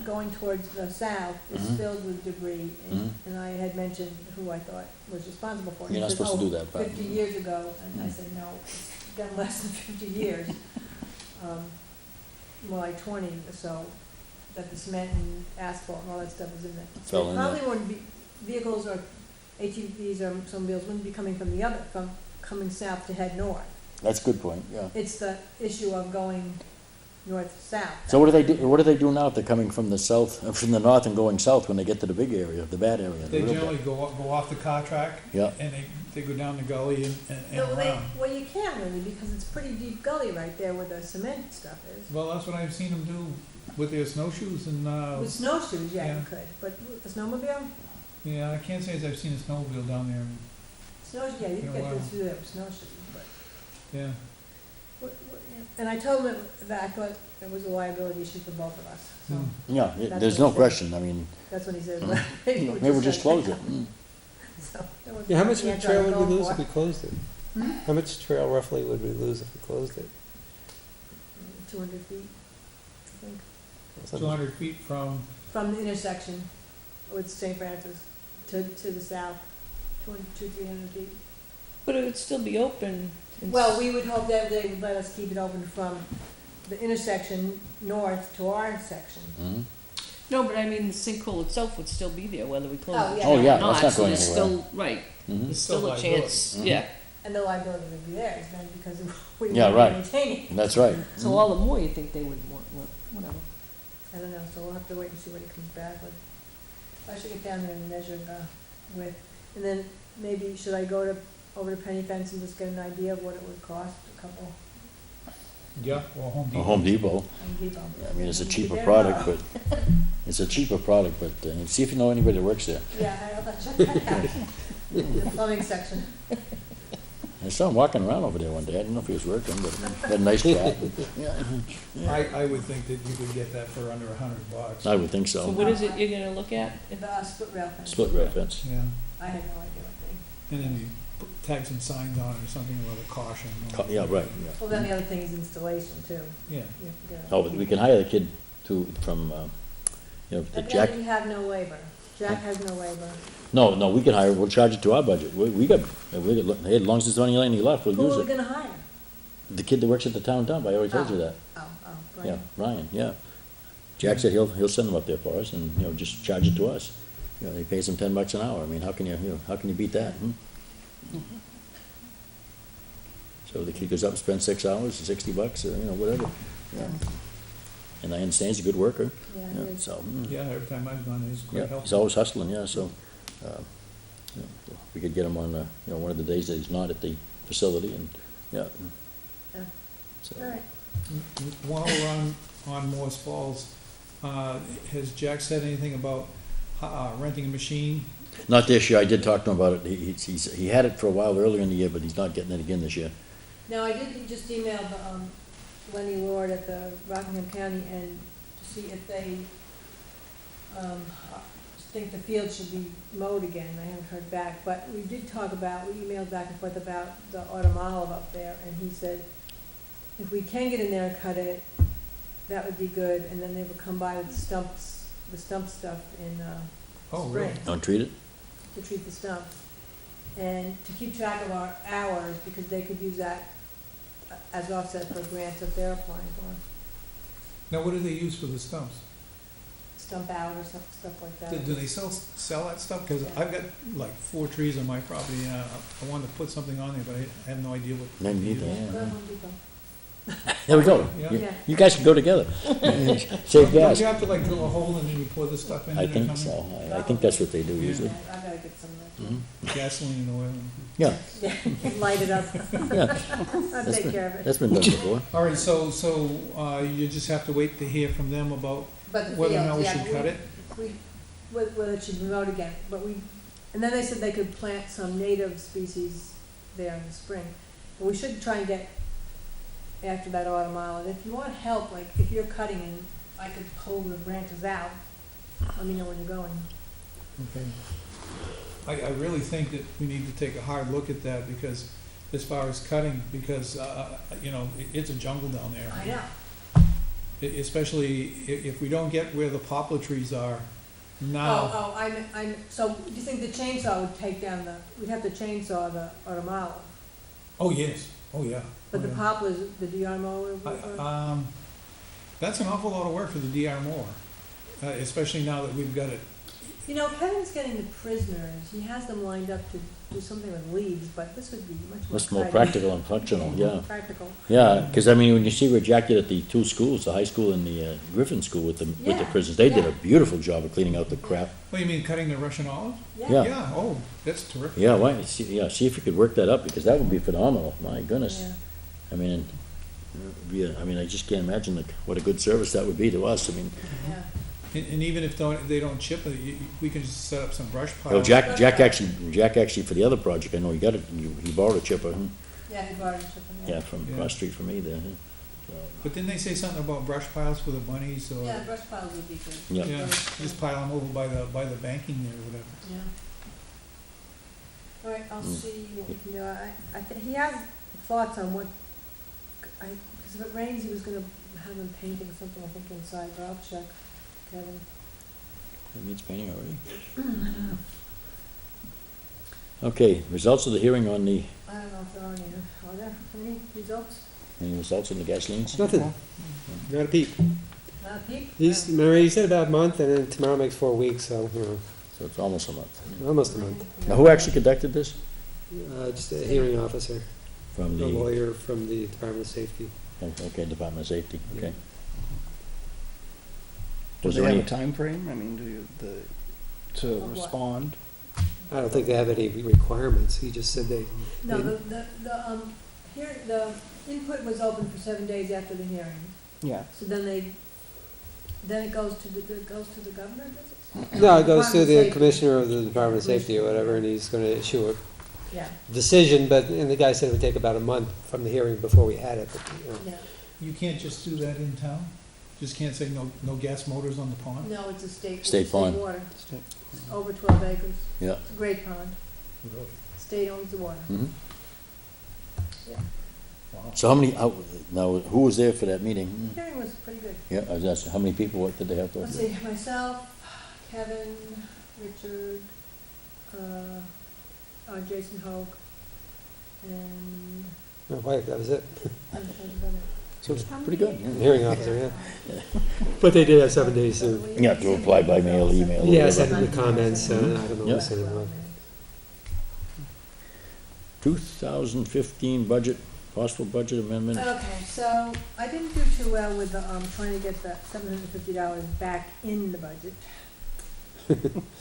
going towards the south is Mhm. filled with debris, Mhm. and I had mentioned who I thought was responsible for it. You're not He said, supposed to "Oh, do that, but- 50 years ago, and I Mhm. said, no, it's been less than 50 years. More like 20 or so, that the cement and asphalt and all that stuff is in there. Fell So in probably there. wouldn't be, vehicles or ATVs or automobiles wouldn't be coming from coming south to head north. That's a good point, yeah. It's the issue of going north-south. So what do they do now if they're coming from the south, from the north and going south when they get to the big area, the bad area? the They real bad? generally go off the car track. Yeah. And they go down the gully and No, around. well, you can't really, because it's pretty deep gully right there where the cement stuff is. Well, that's what I've seen them do with their snowshoes and, With snowshoes, yeah, you yeah. could, but with a snowmobile, yeah, I can't say as I've seen a snowmobile down there, yeah, you Yeah, can get wow. through there with snowshoes, but. yeah. And I told him that I thought it was a liability issue for both of us, so Hmm. Yeah, That's there's what no he said. question, I mean, that's what he said. Mhm. Maybe maybe we'll just close it. So, that was Yeah, how much the of a answer trail I was would we going lose for. if we closed it? Hmm? How much trail roughly would we lose if we closed it? 200 feet, I think, 200 feet from, from the intersection with St. Francis to the south, 300 feet. But it would still be open. Well, we would hope that they would let us keep it open from the intersection north to our section. Mhm. No, but I mean, the sinkhole itself would still be there, whether we close Oh, it yeah. or Oh, yeah, not. that's not So going there's anywhere. still, right, Mhm. there's Still still a liability. chance, Mhm. yeah. And the liability would be theirs then, because we Yeah, wouldn't right. maintain it. That's right. So all the more you think they would want, whatever. I don't know, so we'll have to wait and see what he comes back with. I should get down there and measure the width. And then maybe, should I go over to Penny Fence and just get an idea of what it would cost, a couple, Yeah, or Home Depot. A Home Depot. Home Depot? I mean, it's a cheaper Yeah. product, but, it's a cheaper product, but, see if you know anybody that works there. Yeah, I'll check that out. The plumbing section. I saw him walking around over there one day. I didn't know if he was working, but he had a nice cat. Yeah. I would think that you could get that for under $100. I would think So so. what is it you're gonna look at? The split rail fence. Split rail fence. Yeah, I had no idea what and then you tag some signs on it or something with a caution. Yeah, right, they, well, then the other thing is installation too. Yeah. You have to get a- Oh, but we can hire the kid from, the Jack. Evidently we have no labor. Jack has no labor. No, we can hire, we'll charge it to our budget. We got, hey, as long as there's any left, we'll Who are use we it. gonna hire? The kid that works at the town dump, I already told you that. Oh, Yeah, Brian. Ryan, yeah. Jack said he'll send them up there for us and, just charge it to us. He pays them $10 an hour. I mean, how can you beat that? So the kid goes up and spends 6 hours, $60, or, whatever. Yeah. And I understand he's a good worker. Yeah, Yeah, he is. so, Yeah, every time I've gone, he's quite yeah, helpful. he's always hustling, yeah, so, we could get him on, one of the days that he's not at the facility and, yeah. Yeah. So, All right. While we're on Morse Falls, has Jack said anything about renting a machine? not this year, I did talk to him about it. He had it for a while earlier in the year, but he's not getting it again this year. No, I did just email Lenny Lord at the Rockingham County and to see if they, think the field should be mowed again. I haven't heard back, but we did talk about, we emailed back and forth about the autumn olive up there, and he said, if we can get in there and cut it, that would be good, and then they would come by with the stump stuff in, Oh, spring. really? Don't treat it? To treat the stumps. And to keep track of our hours, because they could use that as offset for grants that they're applying for. Now, what do they use for the stumps? Stump out or stuff like that. Do they sell that stuff? Because Yeah. I've got like 4 trees on my property, and I wanted to put something on there, but I have no idea what. No, to neither, use. yeah. Go to Home Depot. There we go. Yeah. You- Yeah. You guys can go together. Save Don't gas. you have to like drill a hole and then you pour the stuff in? I it or think something? so. I think that's what they do Yeah. usually. Yeah, I gotta get some of Mhm. Gasoline and oil. Yeah, that. Light it up. yeah. I'll take care of it. That's been done before. All right, so you just have to wait to hear from them about But the whether or fields, not we yeah, should cut it? Whether it should be mowed again, but and then they said they could plant some native species there in the spring. But we should try and get after that autumn olive. If you want help, like if you're cutting and I could pull the branches out, let me know when you're going. Okay. I really think that we need to take a hard look at that because, as far as cutting, because, it's a jungle down there. I know. Especially if we don't get where the poplar trees are now. So do you think the chainsaw would take down we'd have to chainsaw the autumn olive? Oh, yes, oh, yeah. But Oh, the yeah. poplars, the DR mower would work? That's an awful lot of work for the DR mower, especially now that we've got it. You know, Kevin's getting the prisoners, he has them lined up to do something with leaves, but this would be much more Much more exciting. practical and functional, yeah. Practical. Yeah, because I mean, when you see where Jack did at the 2 schools, the high school and the Griffin School with the Yeah, prisons, they did yeah. a beautiful job of cleaning out the crap. What, you mean cutting the Russian olive? Yeah. Yeah, oh, that's terrific. Yeah, why, see if you could work that up, because that would be phenomenal, my goodness. Yeah. I mean, I just can't imagine what a good service that would be to us, I mean. Yeah. And even if they don't chip it, we can just set up some brush piles. Well, Jack actually, for the other project, I know he borrowed a chipper, Yeah, he brought it to them, yeah, from Yeah. across the street from me there. But didn't they say something about brush piles for the bunnies or? Yeah, brush piles would be good. Yeah. Yeah, just pile them over by the banking there or whatever. Yeah. All right, I'll Mm. see what we can do. I think he has thoughts on what, because if it rains, he was gonna have him painting something, I think, inside, but I'll check, Kevin. It needs painting already. Okay, results of the hearing on the, I don't know if there are any results? any results on the gasolines? Nothing. Not a peep. Not a peep? Remember, he said about a month, and then tomorrow makes 4 weeks, so, So it's almost a month. almost a month. Now, who actually conducted this? Just a hearing officer, From a the, lawyer from the Department of Safety. okay, Department of Safety, okay. Do Was they there have any, a time frame? I mean, to Of what? respond? I don't think they have any requirements. He just said they, No, the input was open for 7 days after the hearing. Yeah. So then it goes to the governor, does it? no, it goes to Department of the Safety. commissioner of the Department of Safety or whatever, and he's gonna issue Yeah, a decision, and the guy said it would take about a month from the hearing before we had it, but, you know. yeah. You can't just do that in town? Just can't say no gas motors on the pond? No, it's a State state pond. water. It's over 12 acres. yeah. It's a great pond. State owns the water. Mhm. Yeah. Wow. So how many, now, who was there for that meeting? Hearing was pretty good. Yeah, I was asking, how many people, what did they have to? Let's see, myself, Kevin, Richard, Jason Hoke, and My wife, that was it. So it's pretty good, yeah. Hearing officer, yeah. But they did have 7 days to, You have to reply by mail, email, yeah, whatever. send them the comments, I don't know, Yeah. what send them up. 2015 budget, possible budget amendment. Okay, so I didn't do too well with the, trying to get the $750 back in the budget.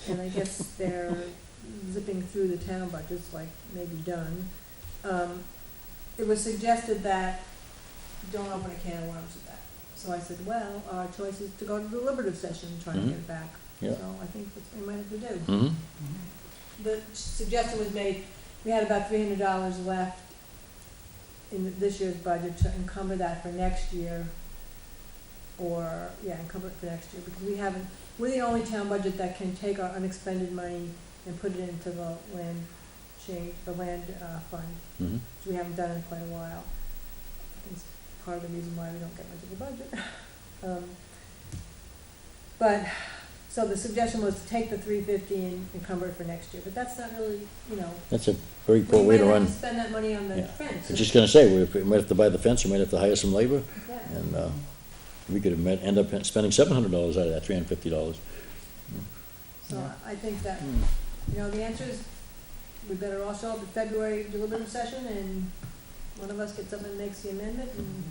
And I guess they're zipping through the town budgets like maybe done. It was suggested that don't open a can of worms with that. So I said, well, our choice is to go to the deliberative session and try to get it back. Yeah. So I think that's what we might have to do. Mm-hmm. The suggestion was made, we had about $300 left in this year's budget to encumber that for next year. Or, yeah, encumber it for next year, because we're the only town budget that can take our unexpended money and put it into the land fund, Mm-hmm. which we haven't done in quite a while. I think it's part of the reason why we don't get much of a budget. But, so the suggestion was to take the $350 and encumber it for next year, but that's not really, That's a very we poor way might to have run. to spend that money on the Yeah. fence. I was just gonna say, we might have to buy the fence, we might have to hire some labor, Exactly. and, we could have end up spending $700 out of that $350. So I think that, the answer is, we better all show up at February deliberative session, and one of us gets up and makes the amendment, and.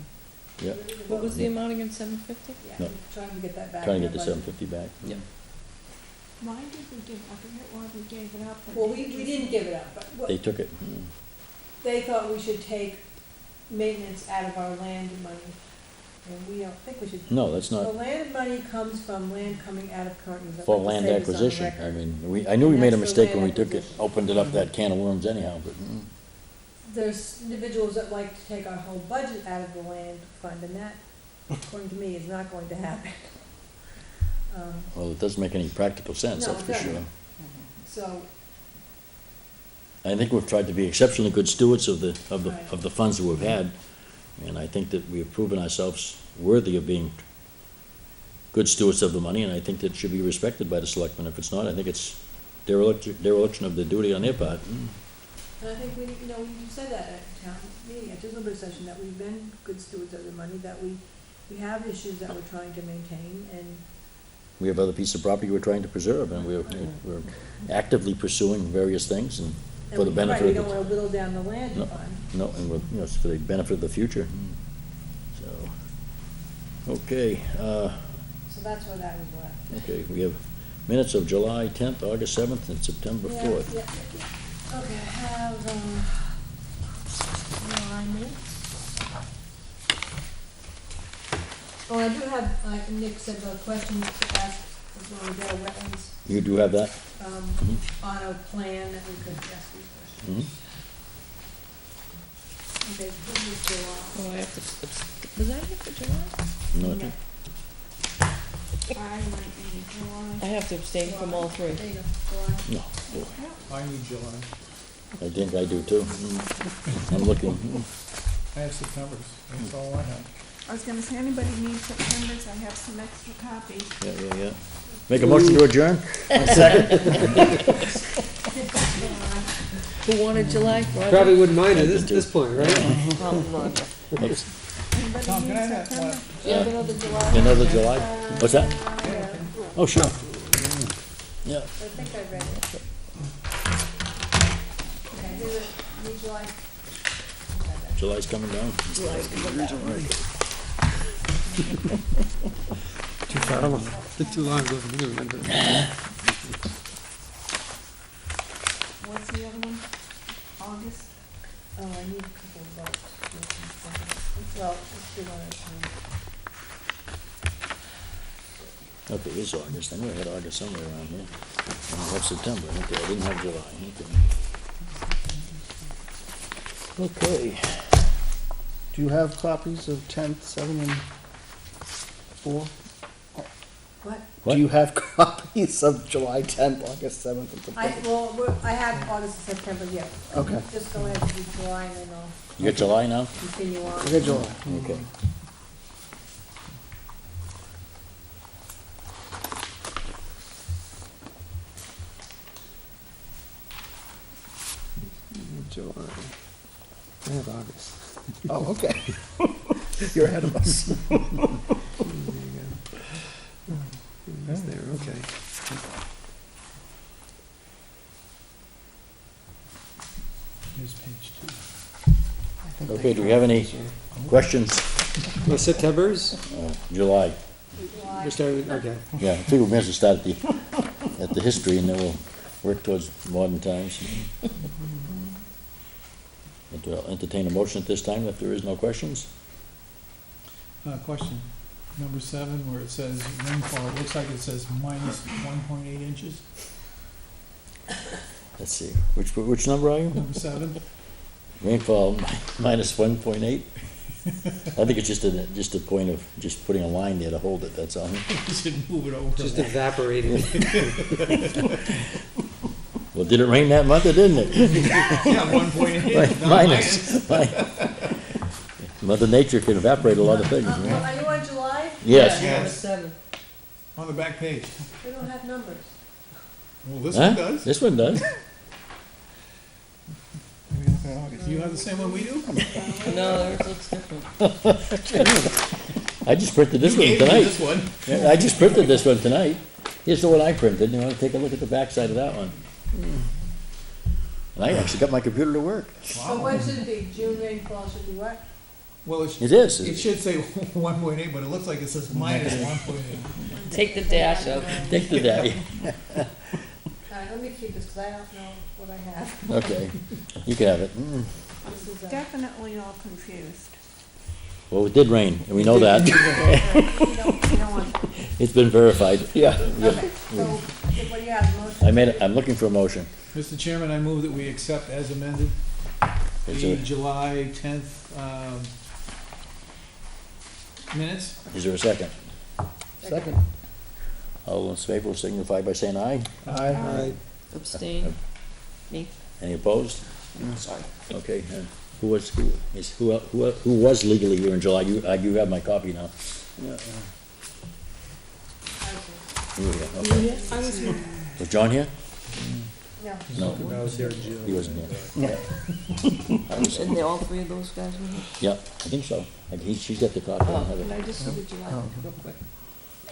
Yeah. we're ready to What vote. was the amount again, 750? Yeah, No. we're trying to get that back. Trying to in get the our budget. $750 back. Yeah. Why did we give, I forget why we gave it up. Well, we didn't give it up, but They took it. they thought we should take maintenance out of our land money, and we don't think we should. No, that's The not land money comes from land coming out of current use. I'd for like to land say this on the acquisition. I record. mean, I knew we made a That's for mistake when we land took it, acquisition. opened it up that can of worms anyhow, but, There's individuals that like to take our whole budget out of the land fund, and that, according to me, is not going to happen. well, it doesn't make any practical sense, No, that's it for doesn't. sure. So, I think we've tried to be exceptionally good stewards of Right. the funds that we've had, and I think that we have proven ourselves worthy of being good stewards of the money, and I think that should be respected by the selectmen. If it's not, I think it's dereliction of the duty on their part. and I think we said that at town meeting, at the deliberative session, that we've been good stewards of the money, that we have issues that we're trying to maintain, and We have other pieces of property we're trying to preserve, and we're actively pursuing various things, and for the benefit we of don't the, wanna whittle down the land No. fund. no, and it's for the benefit of the future. So, okay, So that's where that was left. okay, we have minutes of July 10th, August 7th, and September Yeah, 4th. yeah, yeah. Okay, I have, July minutes. Oh, I do have, Nick said the questions to ask as well as our wetlands, You do have that? on a plan that we could ask these questions. Mhm. Okay, this is July. Oh, I have to, was I here for July? No, I think, I might be July. I have to abstain from all three. There you go, July. no, I need July. I think I do too. I'm looking. I have September's, that's all I have. I was gonna say, anybody need September's, I have some extra copies. Yeah. Make a motion to adjourn? Who wanted July? Roger? Probably wouldn't mind at this point, right? Oh, Roger. Anybody Tom, can I need have September? one? Do you have another July? Another July? What's that? Yeah, Oh, sure. Yeah. I think I read it. Okay, do it, need July? July's coming down. Too far along, too long ago for me to remember. What's the other one? August? Oh, I need a couple of votes. Well, let's do one at a time. Okay, it's August. I knew I had August somewhere around here. I have September. Okay, I didn't have July. Okay. Do you have copies of 10th, 7, and 4? What? What? Do you have copies of July 10th, August 7th, and September? I have August and September, yeah. Okay. Just go ahead and do July and then I'll You got July now? continue on. Okay, July. Okay. July. I have August. Oh, okay. You're ahead of us. There you go. It's there, okay. Here's page 2. Okay, do we have any questions? Well, September's, July. we're starting, okay. Yeah, I think we may as well start at the history and then we'll work towards modern times. And I'll entertain a motion at this time if there is no questions. Question, number 7, where it says rainfall, it looks like it says minus 1.8 inches. Let's see, which number are you? Number 7, Rainfall minus 1.8? I think it's just a point of just putting a line there to hold it, that's all. you should move it over. Just evaporating. Well, did it rain that month or didn't it? Yeah, 1.8. not Minus. Mother Nature can evaporate a lot of things. Are you on July? Yes. Yeah, number 7. On the back page. We don't have numbers. Well, this Huh? one does. This one does. Do you have the same one we do? No, theirs looks different. I just printed this You one gave me tonight. this one. Yeah, I just printed this one tonight. Here's the one I printed. You want to take a look at the backside of that one? And I actually got my computer to work. So what should it be? June rainfall should be what? Well, It is. it should say 1.8, but it looks like it says minus 1.8. Take the dash out. Take the day. All right, let me keep this because I don't know what I have. Okay, you can have it. This is, Definitely all confused. Well, it did rain, and we know that. you don't want, It's been verified. Yeah. okay, so what do you have, motion? I'm looking for a motion. Mr. Chairman, I move that we accept as amended Is the there, July 10th minutes. is there a second? Second. All in favor signify by saying aye. Aye. Abstain. Me. Any opposed? Sorry. Okay, who was legally here in July? You have my copy now. Yeah, You were, okay. I was here. Was John here? No. No, I was there in June. he wasn't here. I was- And all 3 of those guys were here? Yeah, I think so. She's got the copy. I don't have Can it. I just see the July real quick?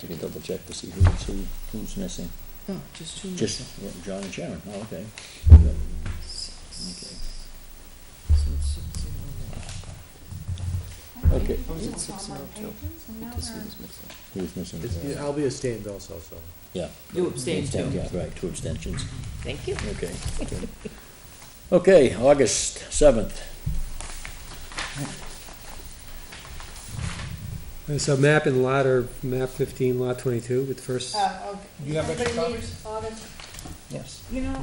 You can double check to see who's missing. No, just 2. Just, yeah, John and Sharon, oh, okay. Okay. Or was it 602? Because he was missing. He was missing. I'll be abstained also, so. Yeah. You abstained too. Yeah, right, 2 abstentions. Thank you. Okay. Okay, August 7th. So map and lot are map 15, lot 22 with first, Okay. You have extra Anybody copies? needs August? Yes. You know,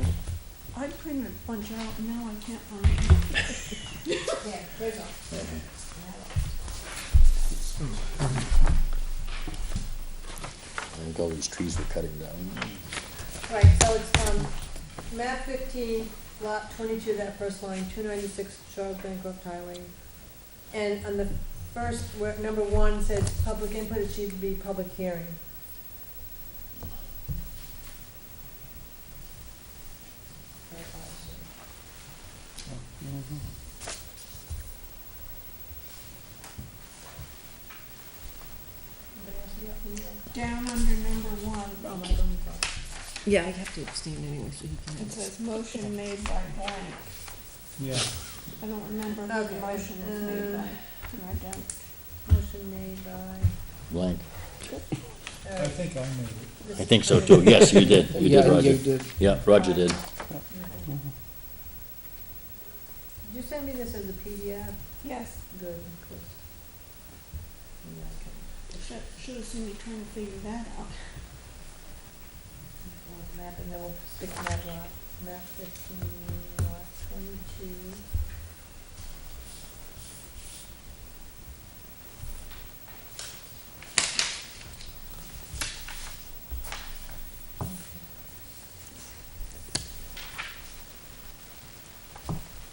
I printed a bunch out, and now I can't find it. Yeah, here's all. I think all these trees were cutting down. Right, so it's, map 15, lot 22, that first line, 296 Charles Bancroft Highway. And on the first, where number 1 says public input, it should be public hearing. Down under number 1, Oh, my God. Yeah, I have to abstain anyway, so he can. it says motion made by blank. Yeah, I don't remember who Okay, the motion was made by, and I don't. Motion made by. Blank. I think I made it. I think so too. Yes, you did. You did, Roger. You did. Yeah, Roger did. Did you send me this as a PDF? Yes, Good, because. should have seen me trying to figure that out. Map, and then we'll stick map lot, map 15, lot 22.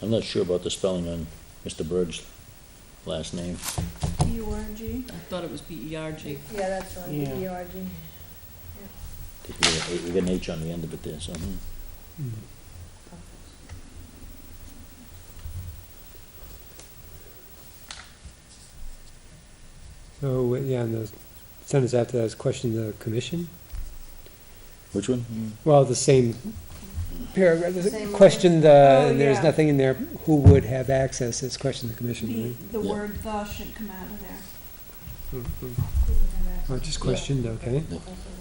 I'm not sure about the spelling on Mr. Bird's last name. B-U-R-G. I thought it was B-E-R-G. Yeah, that's right, Yeah. BRG. We got an H on the end of it there, so. So, yeah, and the sentence after that is question the commission? Which one? Well, the same paragraph, Same question the, Oh, and there's yeah. nothing in there, who would have access, it's question the commission, right? The Yeah. word the should come out of there. Oh, just questioned, okay.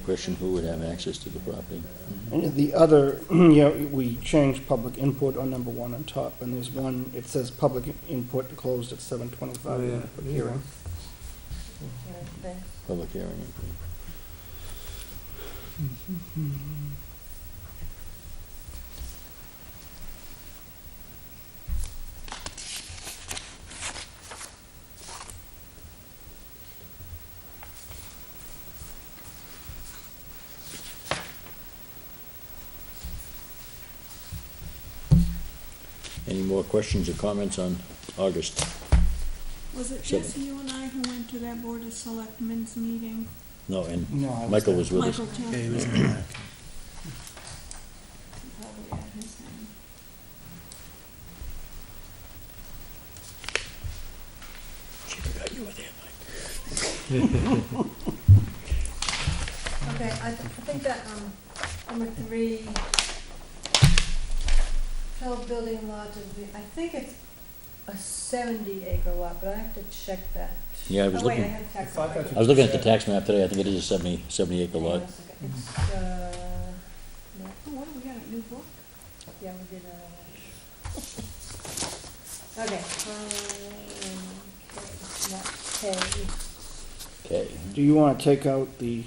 Question who would have access to the property. And the other, yeah, we changed public input on number 1 on top, and there's one, it says public input closed at 7:25. Oh, yeah. Public hearing. Thanks. Public hearing. Any more questions or comments on August? Was it Seven. just you and I who went to that Board of Selectmen's meeting? No, and No, I was Michael there. was with us. Michael too? Yeah, he was Probably had his name. She forgot you were there, Mike. Okay, I think that, number 3, 12 building lots, I think it's a 70-acre lot, but I have to check that. Yeah, I was Oh, wait, I looking, have tax. I thought that I was looking at the tax map today. I think it is a 70 acre lot. It's, no, Oh, what, we got a new book? yeah, we did, okay, lot K. Okay, Do you want to take out the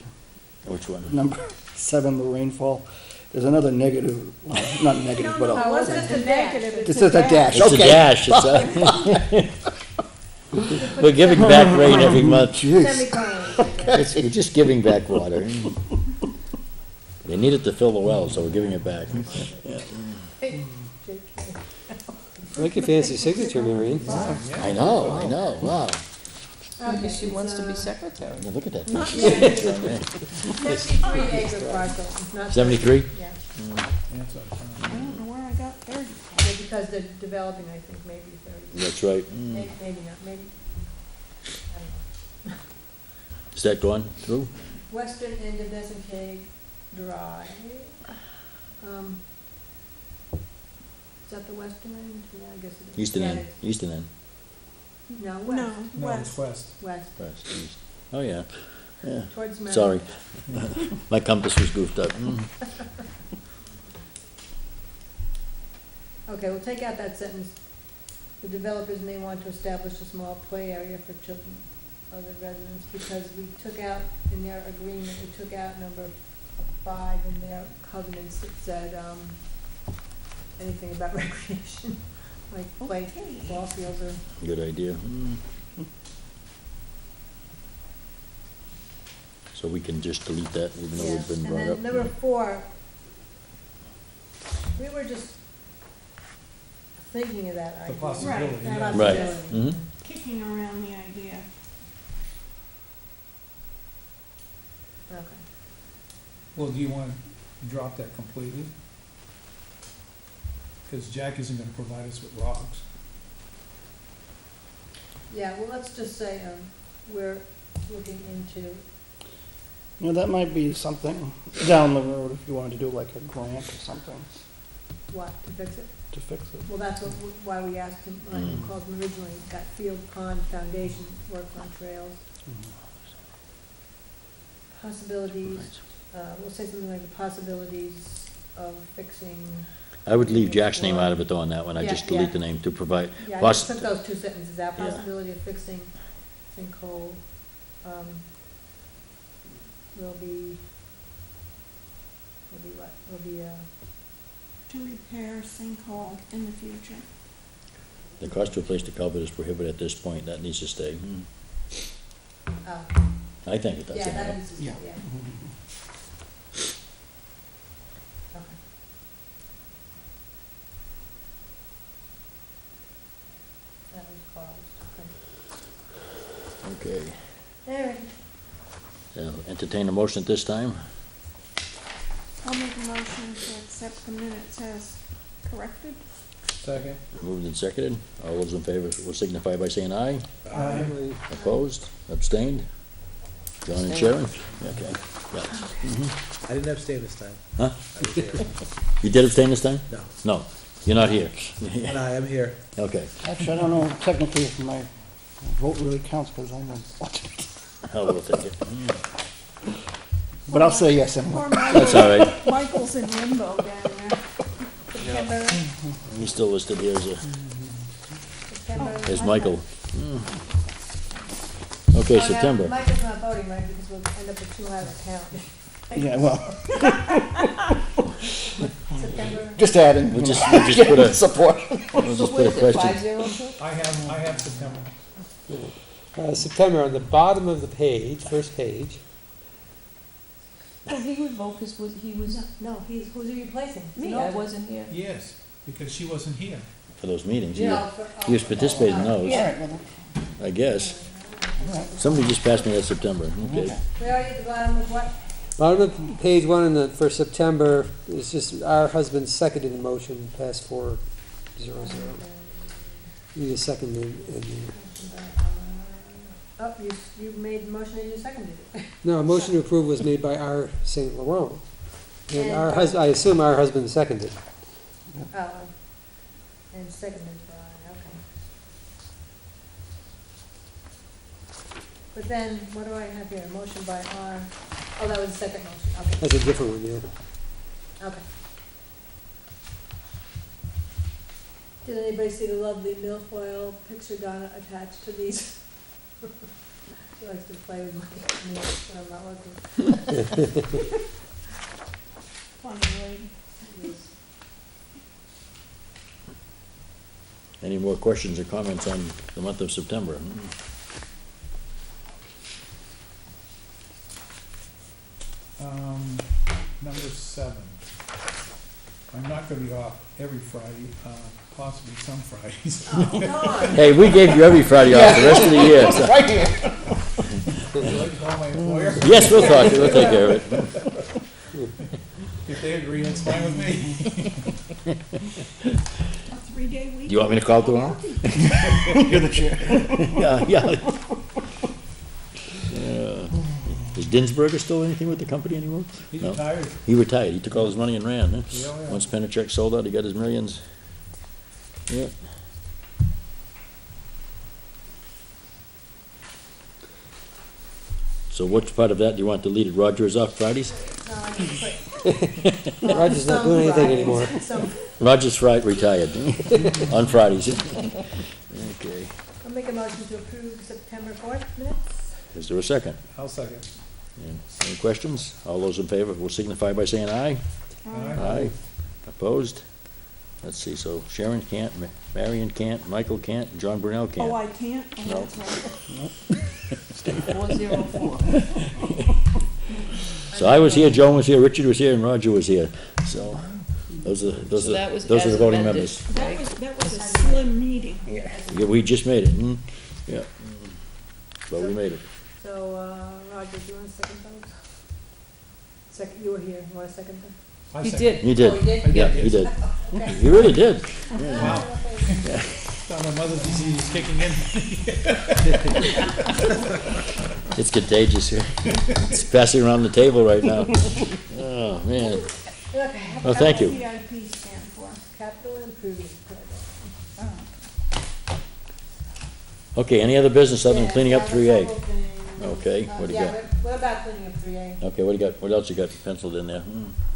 which one? number 7, the rainfall? There's another negative, well, not negative, but No, it wasn't just a negative, it's just a dash, It's a okay. dash. It's a, we're giving back rain every month. Jeez. Semicolon. We're just giving back water. They need it to fill the well, so we're giving it back. JK. I like your fancy signature, Marion. I know, wow. Okay, She wants to be secretary. Now, look at that. Not yet. 73 acre parcel, not. 73? Yeah, That's okay. I don't know where I got 30. yeah, because they're developing, I think, maybe 30. That's right. Maybe not, maybe. I don't know. Is that gone through? Western end of Nessun Cave Drive. Is that the western end? Yeah, I guess it is. Eastern Yeah, end, it eastern end, is. No, No, west, No, it's west. west. west, west, east. Oh, yeah, yeah. towards Merritt. Sorry. My compass was goofed up. Okay, we'll take out that sentence. The developers may want to establish a small play area for children, other residents, because we took out, in their agreement, we took out number 5 in their covenants that said, anything about recreation, like play, ball fields or. Good idea. So we can just delete that, even though we've been brought up. And then number 4, we were just thinking of that The idea. possibility, Right, yeah. that Right. possibility. Kicking around the idea. Okay. Well, do you want to drop that completely? Because Jack isn't gonna provide us with rocks. Yeah, well, let's just say, we're looking into, You know, that might be something down the road if you wanted to do like a grant or something. what, to fix it? to fix it. Well, that's why we asked him, when we called him originally, that Field Pond Foundation works on trails. Possibilities, we'll say something like the possibilities of fixing, I would leave Jack's name out of it though on that one, I just Yeah, delete yeah. the name to provide. yeah, I poss- just took those two sentences out, Yeah. possibility of fixing sinkhole, will be what, will be, To repair sinkhole in the future. The cost to replace the culvert is prohibited at this point, that needs to stay. oh, I think it does. yeah, that anyhow. needs to stay, Yeah. yeah. Okay. That was closed, okay. Okay, All right. entertain a motion at this time. I'll make a motion to accept the minutes as corrected. Second. Moved and seconded, all those in favor will signify by saying aye. Aye. Opposed, abstained? John and Sharon? Okay, yeah. I didn't abstain this time. Huh? I was here. You did abstain this time? No. No, you're not here. And I am here. Okay, Actually, I don't know technically if my vote really counts, because I'm not watching. I will take it. But I'll say yes anyway. Poor That's all right, Michael's in limbo down there. September, he's still listed here September. as Michael. Okay, Oh, now, September. Michael's not voting, right, because we'll end up with two out of count. Yeah, well, September, just adding. We'll just put a, Support. we'll just put a question. I have September. September, on the bottom of the page, first page, Well, he would vote because he was, no, who's he replacing? It's me, an I alternate. wasn't here. Yes, because she wasn't here. For those meetings, No, yeah. for- He was participating in those, All right, well, I guess. Somebody just passed me that September, okay. We already at the bottom of what? bottom of page one in the, for September, is just our husband seconded the motion, passed 4-0-0. Need a second in Oh, you made the motion and you seconded it. no, a motion to approve was made by our St. Laurent. And And- our I assume our husband seconded. Oh, and seconded by, okay. But then, what do I have here? A motion by R, oh, that was the second motion, okay, That's a different one, yeah. okay. Did anybody see the lovely milfoil picture Donna attached to these? She likes to play with my nails when I'm not looking. Funny lady. Any more questions or comments on the month of September? Number 7. I'm not gonna be off every Friday, possibly some Fridays. Hey, we gave you every Friday off the rest of the year. so- Right here. Would you like to call my employer? Yes, we'll talk, we'll take care of it. If they agree, it's fine with me. A 3-day week. Do you want me to call tomorrow? You're the chair. Yeah, yeah. Is Dinsberger still anything with the company anymore? He's No. retired. He retired, he took all his money and ran, huh? Yeah, yeah. Once Penachek sold out, he got his millions. Yeah. So which part of that do you want deleted? Roger is off Fridays? No, I can put. Roger's not doing anything anymore. Some, Roger's retired on Fridays. Okay. I'll make a motion to approve September 4th minutes. Is there a second? I'll second. Any questions? All those in favor will signify by saying aye. Aye. Opposed? Let's see, so Sharon can't, Marion can't, Michael can't, John Brunel Oh, can't. I can't? Oh, No. that's right. 404. So I was here, Joan was here, Richard was here, and Roger was here. So those are, those So that was are, those are as the voting amended, members. That was a slim meeting. Yeah, we just made it, yeah. But we made it. So, Roger, do you want to second those? Second, you were here, you want to second them? I He second. did. He Oh, did. you did? Yeah, he did. Okay. He really did. Wow. Thought my mother's disease is kicking in. It's contagious here. It's passing around the table right now. Oh, man. Okay. Well, thank you. CIP stand for? Capital improvement. Okay, any other business other than Yeah, cleaning up I have a 3A? couple things. Okay, what do you Yeah, got? what about cleaning up 3A? Okay, what do you got, what else you got penciled in there?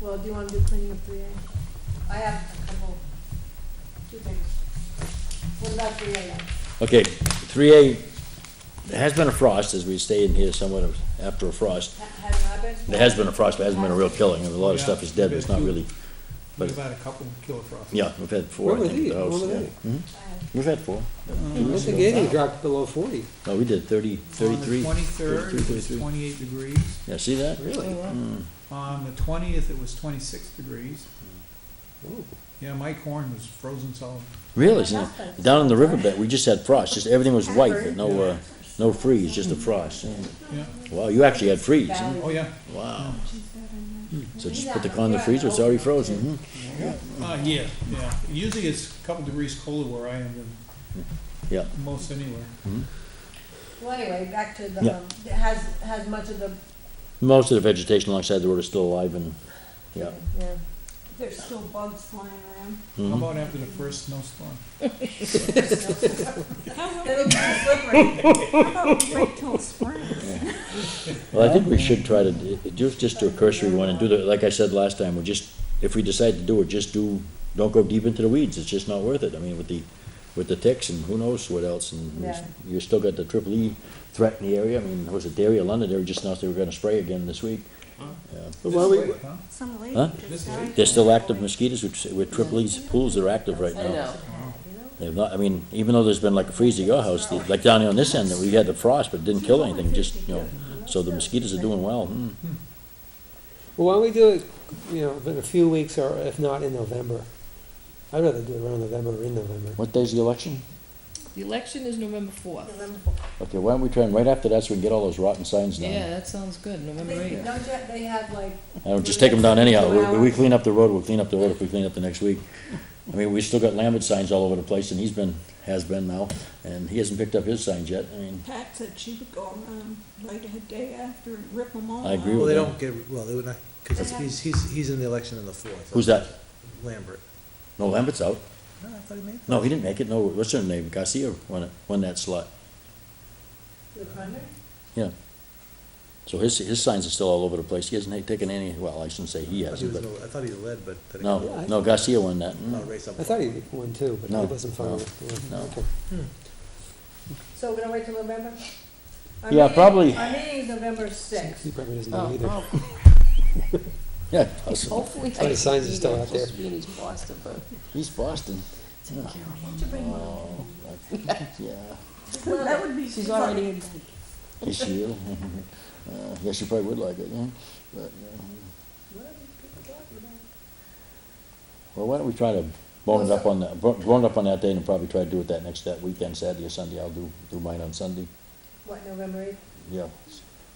Well, do you wanna do cleaning up 3A? I have a couple, two things. What about 3A then? Okay, 3A, there has been a frost, as we stay in here somewhat of after a frost. Has not been? There has been a frost, but it hasn't been a real killing. A lot of Yeah, stuff is dead, but it's not really, We've but, had a couple killer frosts. yeah, we've had four, Where I were think, at these? the house. Where were yeah. they? Mhm. We've had four. I don't think anything dropped below 40. No, we did 30, 33. On the 23rd, 33, it was 33. 28 degrees. Yeah, see that? Really? On the 20th, it was 26 degrees. Oh. Yeah, my corn was frozen solid. Really? See, down in the riverbed, we just had frost, just everything was white, but no, no freeze, just a frost. Yeah. Wow, you actually had freeze, huh? Oh, yeah. Wow. So just put the corn in the freezer, it's already frozen, hmm? Yeah. Usually it's a couple degrees colder where I am than Yeah. most anywhere. Well, anyway, back to the, Yeah. has much of the, Most of the vegetation alongside the road is still alive and, yeah. yeah. There's still bugs flying around. How Mhm. about after the first snowstorm? It'll be slippery. How about we wait till spring? Well, I think we should try to, just do a cursory one and do the, like I said last time, we just, if we decide to do it, don't go deep into the weeds, it's just not worth it. I mean, with the ticks and who knows what else, and Yeah. you still got the Triple E threat in the area. I mean, was it Derry or London, they were just announced they were gonna spray again this week. Yeah. But why we, Huh? Some lady Huh? just died. They're still active mosquitoes with Triple E's pools, they're active right I now. know. They've not, I mean, even though there's been like a freeze at your house, like down here on this end, we had the frost, but it didn't kill anything, just, so the mosquitoes are doing well. well, why don't we do it, in a few weeks, or if not in November? I'd rather do it around November or in November. What day's the election? The election is November 4th. November 4th. Okay, why don't we try and right after that, so we can get all those rotten signs down? Yeah, that sounds good, November 8th. Don't they have like, I don't, just take them down anyhow. We clean up the road, we'll clean up the road if we clean up the next week. I mean, we still got Lambert signs all over the place, and has been now, and he hasn't picked up his signs yet. I mean, Pat said she would go around like a day after and rip them all I agree out. Well, with they that. don't get, well, they would not, because he's in the election on the 4th. Who's that? Lambert. No, Lambert's out. No, I thought he made it. No, he didn't make it. No, what's her name? Garcia won that slot. the primary? Yeah. So his signs are still all over the place. He hasn't taken any, well, I shouldn't say he I thought he hasn't, was but, I thought he led, but. then no, again, no, Garcia won that. not a race up. I thought he won too, but I No, wasn't following it. Yeah, no. okay. So we're gonna wait till November? Our Yeah, meeting- probably. Our meeting is November 6th. He probably doesn't Oh, know either. oh. Yeah, possible. Hopefully. That's why the signs are still out there. Supposed to be in East Boston, but He's Boston. Did you bring one? Oh, yeah. That would be. she's already in. Is she really? Yeah, she probably would like it, yeah. But, well, why don't we try to bone it up on that day and probably try to do it that weekend, Saturday or Sunday. I'll do mine on Sunday. What, November 8th? Yeah.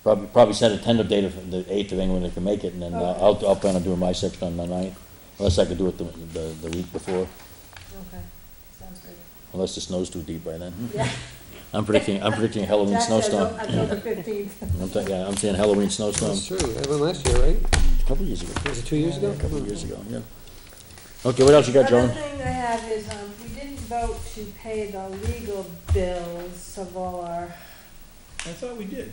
Probably set a tentative date of the 8th of anyone that can make it, and then I'll plan on doing my section on the 9th. Unless I could do it the week before, Okay, sounds good. unless the snow's too deep by then. Yeah. I'm predicting a Halloween Jack says snowstorm. October 15th. I'm saying Halloween snowstorm. That's true, that went last year, right? A couple of years ago. Was it 2 years ago? A couple of years ago, yeah. Okay, what else you got, Joan? Another thing I have is, we didn't vote to pay the legal bills of all our, I thought we did.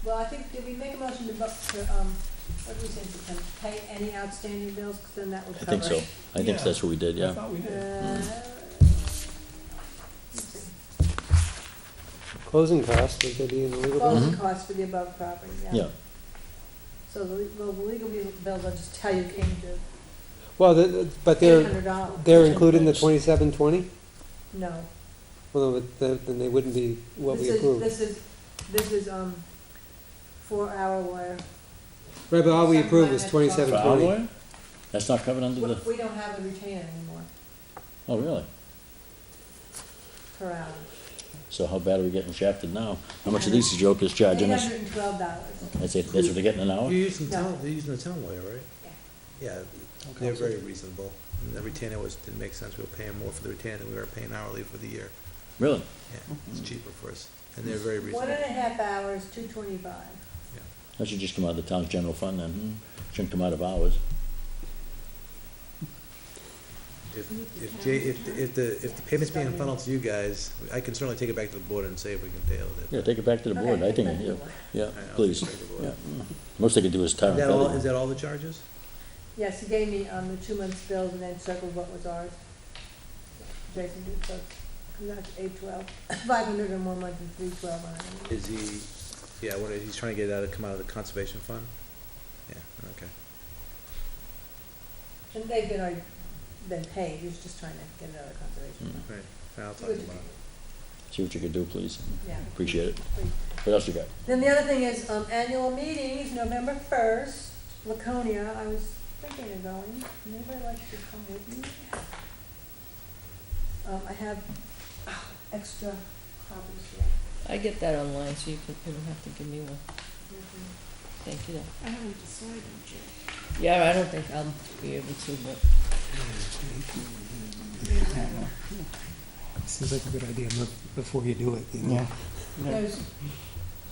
well, I think, did we make a motion to vote to, what did we say, to pay any outstanding bills, because then that would I cover. think so. I think Yeah. that's what we did, I yeah. thought we did. let's see. Closing costs, would they be in the legal bill? Closing costs for the above property, yeah. Yeah. So the legal bills, I'll just tell you, came to Well, but they're $800. included in the 2720? No. Well, no, but then they wouldn't be what we approved. This is, for our lawyer. Right, but all we Some approved was kind of- 2720. That's not covered under the, We don't have a retainer anymore, oh, really? per hour. So how bad are we getting shafted now? How much are these jokers charging us? $812. That's it, that's what they're getting an hour? You're using No. they're using the town lawyer, right? Yeah, they're very reasonable. And the retainer didn't make sense. We were paying more for the retainer than we were paying hourly for the year. Really? Yeah, it's cheaper for us. And they're very 1.5 reasonable. hours, $225. That should just come out of the town's general fund then. Shouldn't come out of ours. if the payment's being funneled to you guys, I can certainly take it back to the board and say if we can deal with it. Yeah, take it back to the board, I think, yeah, All right, I'll please. take it back to the board. Yeah. Most they can do is tire Is and that all, feather. is that all the charges? Yes, he gave me, the 2 months' bills and then circled what was ours. Jason did, so comes out to 812, 500 in 1 month and 312 on it. Is he, yeah, he's trying to get it out of, come out of the conservation fund? Yeah, okay. And they've been already been paid, he's just trying to get it out of conservation. Mm. Right, I'll See talk what to you him about can it. See what you can do, please. Yeah. Appreciate it. Please. What else you got? Then the other thing is, annual meetings, November 1st, Laconia, I was thinking of going, anybody like to come with me? I have extra copies here. I get that online, so you don't have to give me one. Thank you. I haven't decided yet. Yeah, I don't think I'll be able to, but Seems like a good idea before you do it, you know? Yeah. There's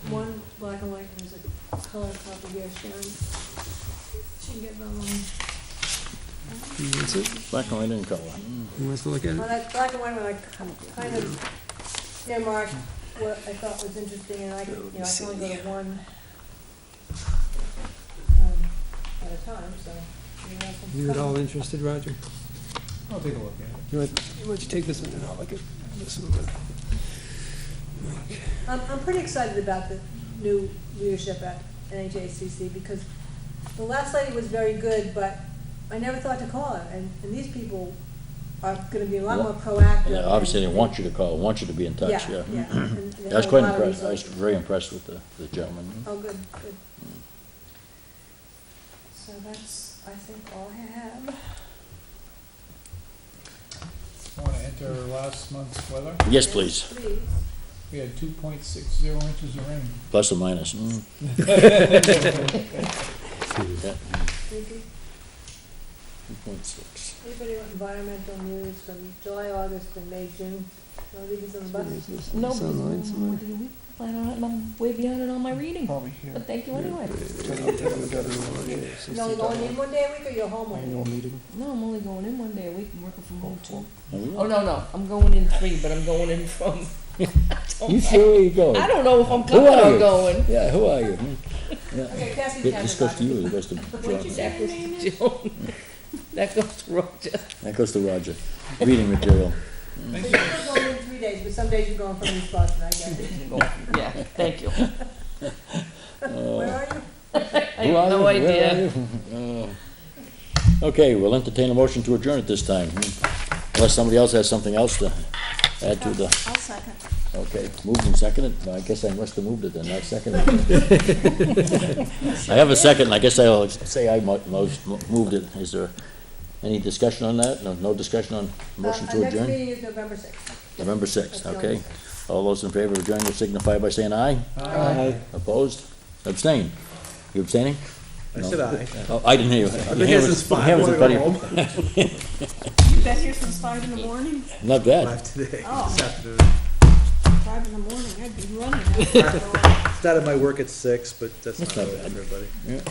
one black and white, and there's a color copy here, Sharon. She can get it online. Who wants it? Black and white and color. Mm. Who wants to look at Well, it? that black and white one, I kind of earmarked what I thought was interesting, and I can, I can only go to one at a time, so. I can You at come. all interested, Roger? I'll take a look at it. Why don't you take this one and I'll look at this one. I'm pretty excited about the new leadership at NHACC, because the last lady was very good, but I never thought to call her, and these people are gonna be a lot more proactive. Yeah, obviously, they and- want you to call, want you to be in touch, yeah. Yeah, and they I was have a quite lot of impressed, I was resources. very impressed with the gentleman. Oh, good, good. So that's, I think, all I have. Want to enter last month's weather? Yes, please, Please. We had 2.60 inches of rain. plus or minus. Mm. Yeah, Thank you. 2.6. Anybody want environmental news from July, August, and May, June? Want to leave this on the bus? no, It's online because somewhere. I don't have, I'm way behind on all my reading. Probably here. But thank you anyway. You only going in one day a week, or you're home one Annual day? meeting. No, I'm only going in one day a week, I'm working from home too. Oh, really? Oh, no, I'm going in 3, but I'm going in from, You sure where you going? I don't know if I'm Who coming are or you? going. Yeah, who are you? Okay, pass me the This camera, goes to Roger. you, it goes to What'd you John. say That your goes name to is? Joan. That goes to Roger. That goes to Roger. Reading material. So you're still going in 3 days, but some days you're going from East Boston, I get it. Yeah, thank you. Where are you? I Who are have no you? Where idea. are you? Okay, we'll entertain a motion to adjourn at this time, unless somebody else has something else to add to the, I'll second. okay, moved and seconded. I guess I must have moved it then, I seconded it. I have a second, I guess I'll say I moved it. Is there any discussion on that? No discussion on motion Our to next adjourn? meeting is November 6th. November 6th, That's the okay. only- All those in favor of adjourning will signify by saying aye. Aye. Opposed? Abstain? You abstaining? I No. said aye. Oh, I didn't hear you. I've been here since 5, I wanna go home. You've been here since 5 in the morning? Not bad. 5 today, Oh. this afternoon. 5 in the morning, I'd be running. Started my work at 6, but that's That's not not really bad. for everybody. Yeah.